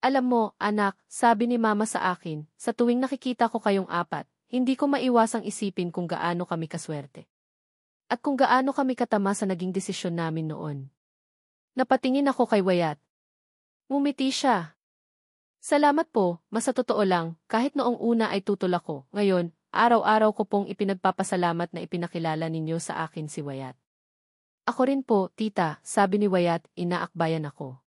Alam mo, anak, sabi ni Mama sa akin, sa tuwing nakikita ko kayong 4, hindi ko maiwasang isipin kung gaano kami kaswerte. At kung gaano kami katama sa naging desisyon namin noon. Napatingin ako kay Wyatt. Ngumiti siya. Salamat po, mas sa totoo lang, kahit noong una ay tutol ako, ngayon, araw-araw ko pong ipinagpapasalamat na ipinakilala ninyo sa akin si Wyatt. Ako rin po, tita, sabi ni Wyatt, inaakbayan ako.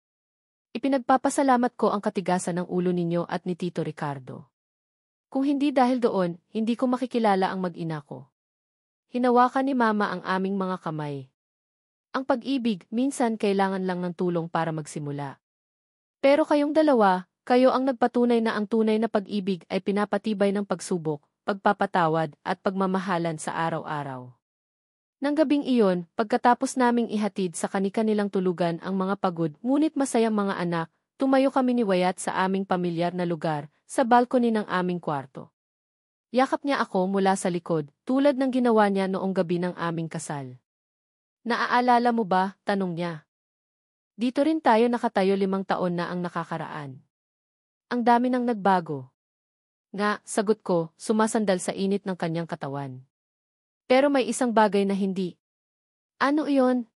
Ipinagpapasalamat ko ang katigasan ng ulo ninyo at ni Tito Ricardo. Kung hindi dahil doon, hindi ko makikilala ang mag-ina ko. Hinawakan ni Mama ang aming mga kamay. Ang pag-ibig, minsan kailangan lang ng tulong para magsimula. Pero kayong dalawa, kayo ang nagpatunay na ang tunay na pag-ibig ay pinapatibay ng pagsubok, pagpapatawad at pagmamahalan sa araw-araw. Nang gabing iyon, pagkatapos naming ihatid sa kani-kanilang tulugan ang mga pagod ngunit masayang mga anak, tumayo kami ni Wyatt sa aming pamilyar na lugar, sa balkoni ng aming kwarto. Yakap niya ako mula sa likod, tulad ng ginawa niya noong gabi ng aming kasal. Naaalala mo ba? Tanong niya. Dito rin tayo nakatayo 5 taon na ang nakakaraan. Ang dami nang nagbago. Nga, sagot ko, sumasandal sa init ng kanyang katawan. Pero may isang bagay na hindi. Ano iyon?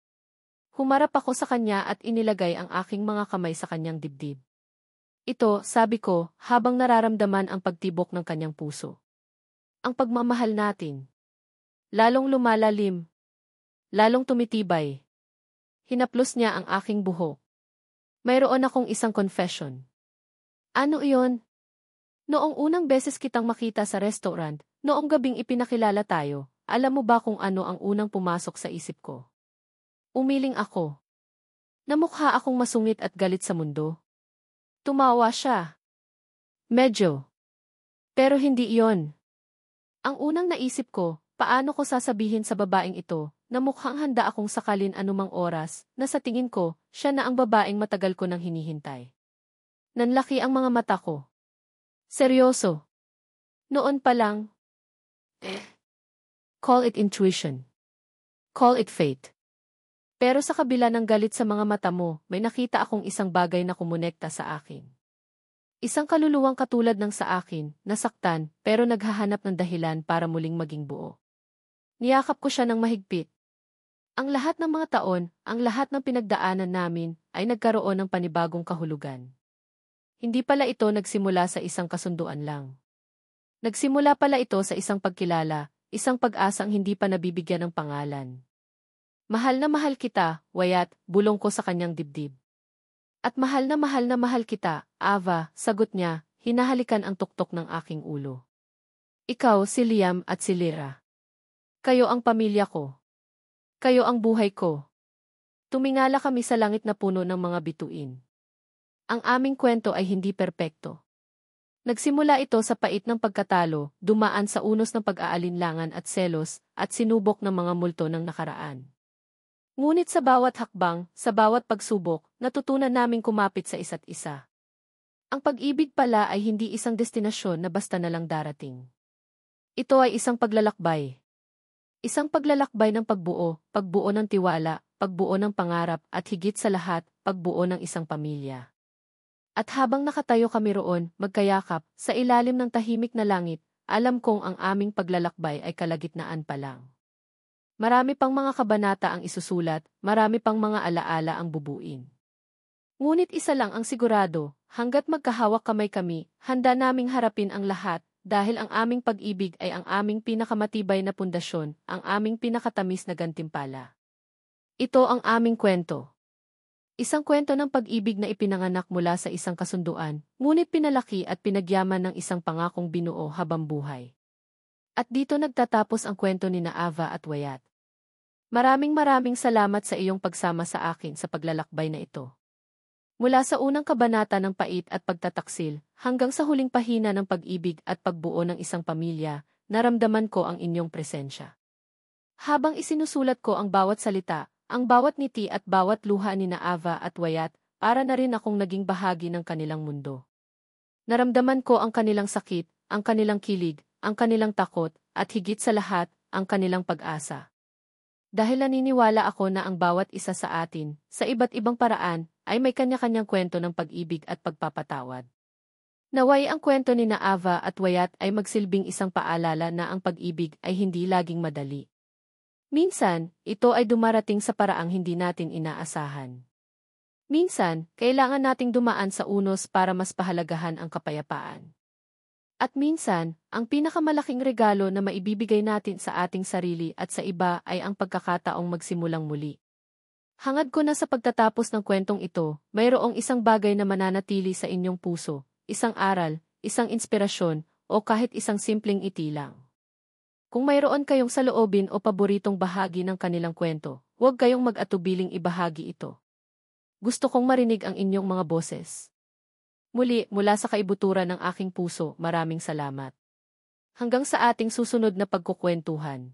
Humarap ako sa kanya at inilagay ang aking mga kamay sa kanyang dibdib. Ito, sabi ko, habang nararamdaman ang pagtibok ng kanyang puso. Ang pagmamahal natin. Lalong lumalalim. Lalong tumitibay. Hinaplos niya ang aking buhok. Mayroon akong isang confession. Ano iyon? Noong unang beses kitang makita sa restaurant, noong gabing ipinakilala tayo, alam mo ba kung ano ang unang pumasok sa isip ko? Umiling ako. Namukha akong masungit at galit sa mundo. Tumawa siya. Medyo. Pero hindi iyon. Ang unang naisip ko, paano ko sasabihin sa babaeng ito, na mukhang handa akong sakalin anumang oras, na sa tingin ko, siya na ang babaeng matagal ko nang hinihintay. Nanlaki ang mga mata ko. Seryoso. Noon pa lang. Call it intuition. Call it fate. Pero sa kabila ng galit sa mga mata mo, may nakita akong isang bagay na kumonekta sa akin. Isang kaluluwang katulad ng sa akin, nasaktan, pero naghahanap ng dahilan para muling maging buo. Niyakap ko siya ng mahigpit. Ang lahat ng mga taon, ang lahat ng pinagdaanan namin, ay nagkaroon ng panibagong kahulugan. Hindi pala ito nagsimula sa isang kasunduan lang. Nagsimula pala ito sa isang pagkilala, isang pag-asang hindi pa nabibigyan ng pangalan. Mahal na mahal kita, Wyatt, bulong ko sa kanyang dibdib. At mahal na mahal kita, Ava, sagot niya, hinahalikan ang tuktok ng aking ulo. Ikaw, si Liam at si Lyra. Kayo ang pamilya ko. Kayo ang buhay ko. Tumingala kami sa langit na puno ng mga bituin. Ang aming kwento ay hindi perpekto. Nagsimula ito sa pait ng pagkatalo, dumaan sa unos ng pag-aalinlangan at selos, at sinubok ng mga multo ng nakaraan. Ngunit sa bawat hakbang, sa bawat pagsubok, natutunan naming kumapit sa isa't isa. Ang pag-ibig pala ay hindi isang destinasyon na basta na lang darating. Ito ay isang paglalakbay. Isang paglalakbay ng pagbuo ng tiwala, pagbuo ng pangarap, at higit sa lahat, pagbuo ng isang pamilya. At habang nakatayo kami roon, magkayakap, sa ilalim ng tahimik na langit, alam kong ang aming paglalakbay ay kalagitnaan pa lang. Marami pang mga kabanata ang isusulat, marami pang mga alaala ang bubuin. Ngunit isa lang ang sigurado, hanggat magkahawak kamay kami, handa naming harapin ang lahat, dahil ang aming pag-ibig ay ang aming pinakamatibay na pundasyon, ang aming pinakatamis na gantimpala. Ito ang aming kwento. Isang kwento ng pag-ibig na ipinanganak mula sa isang kasunduan, ngunit pinalaki at pinagyaman ng isang pangakong binuo habang buhay. At dito nagtatapos ang kwento ni Ava at Wyatt. Maraming salamat sa iyong pagsama sa akin sa paglalakbay na ito. Mula sa unang kabanata ng pait at pagtataksil, hanggang sa huling pahina ng pag-ibig at pagbuo ng isang pamilya, naramdaman ko ang inyong presensya. Habang isinusulat ko ang bawat salita, ang bawat ngiti at bawat luha ni Ava at Wyatt, para na rin akong naging bahagi ng kanilang mundo. Naramdaman ko ang kanilang sakit, ang kanilang kilig, ang kanilang takot, at higit sa lahat, ang kanilang pag-asa. Dahil naniniwala ako na ang bawat isa sa atin, sa iba't ibang paraan, ay may kanya-kanyang kwento ng pag-ibig at pagpapatawad. Naway ang kwento ni Ava at Wyatt ay magsilbing isang paalala na ang pag-ibig ay hindi laging madali. Minsan, ito ay dumarating sa paraang hindi natin inaasahan. Minsan, kailangan nating dumaan sa unos para mas pahalagahan ang kapayapaan. At minsan, ang pinakamalaking regalo na maibibigay natin sa ating sarili at sa iba ay ang pagkakataong magsimulang muli. Hangad ko na sa pagtatapos ng kwentong ito, mayroong isang bagay na mananatili sa inyong puso, isang aral, isang inspirasyon, o kahit isang simpleng ngiti lang. Kung mayroon kayong saloobin o paboritong bahagi ng kanilang kwento, huwag kayong mag-atubiling ibahagi ito. Gusto kong marinig ang inyong mga boses. Muli, mula sa kaibuturan ng aking puso, maraming salamat. Hanggang sa ating susunod na pagkukwentuhan.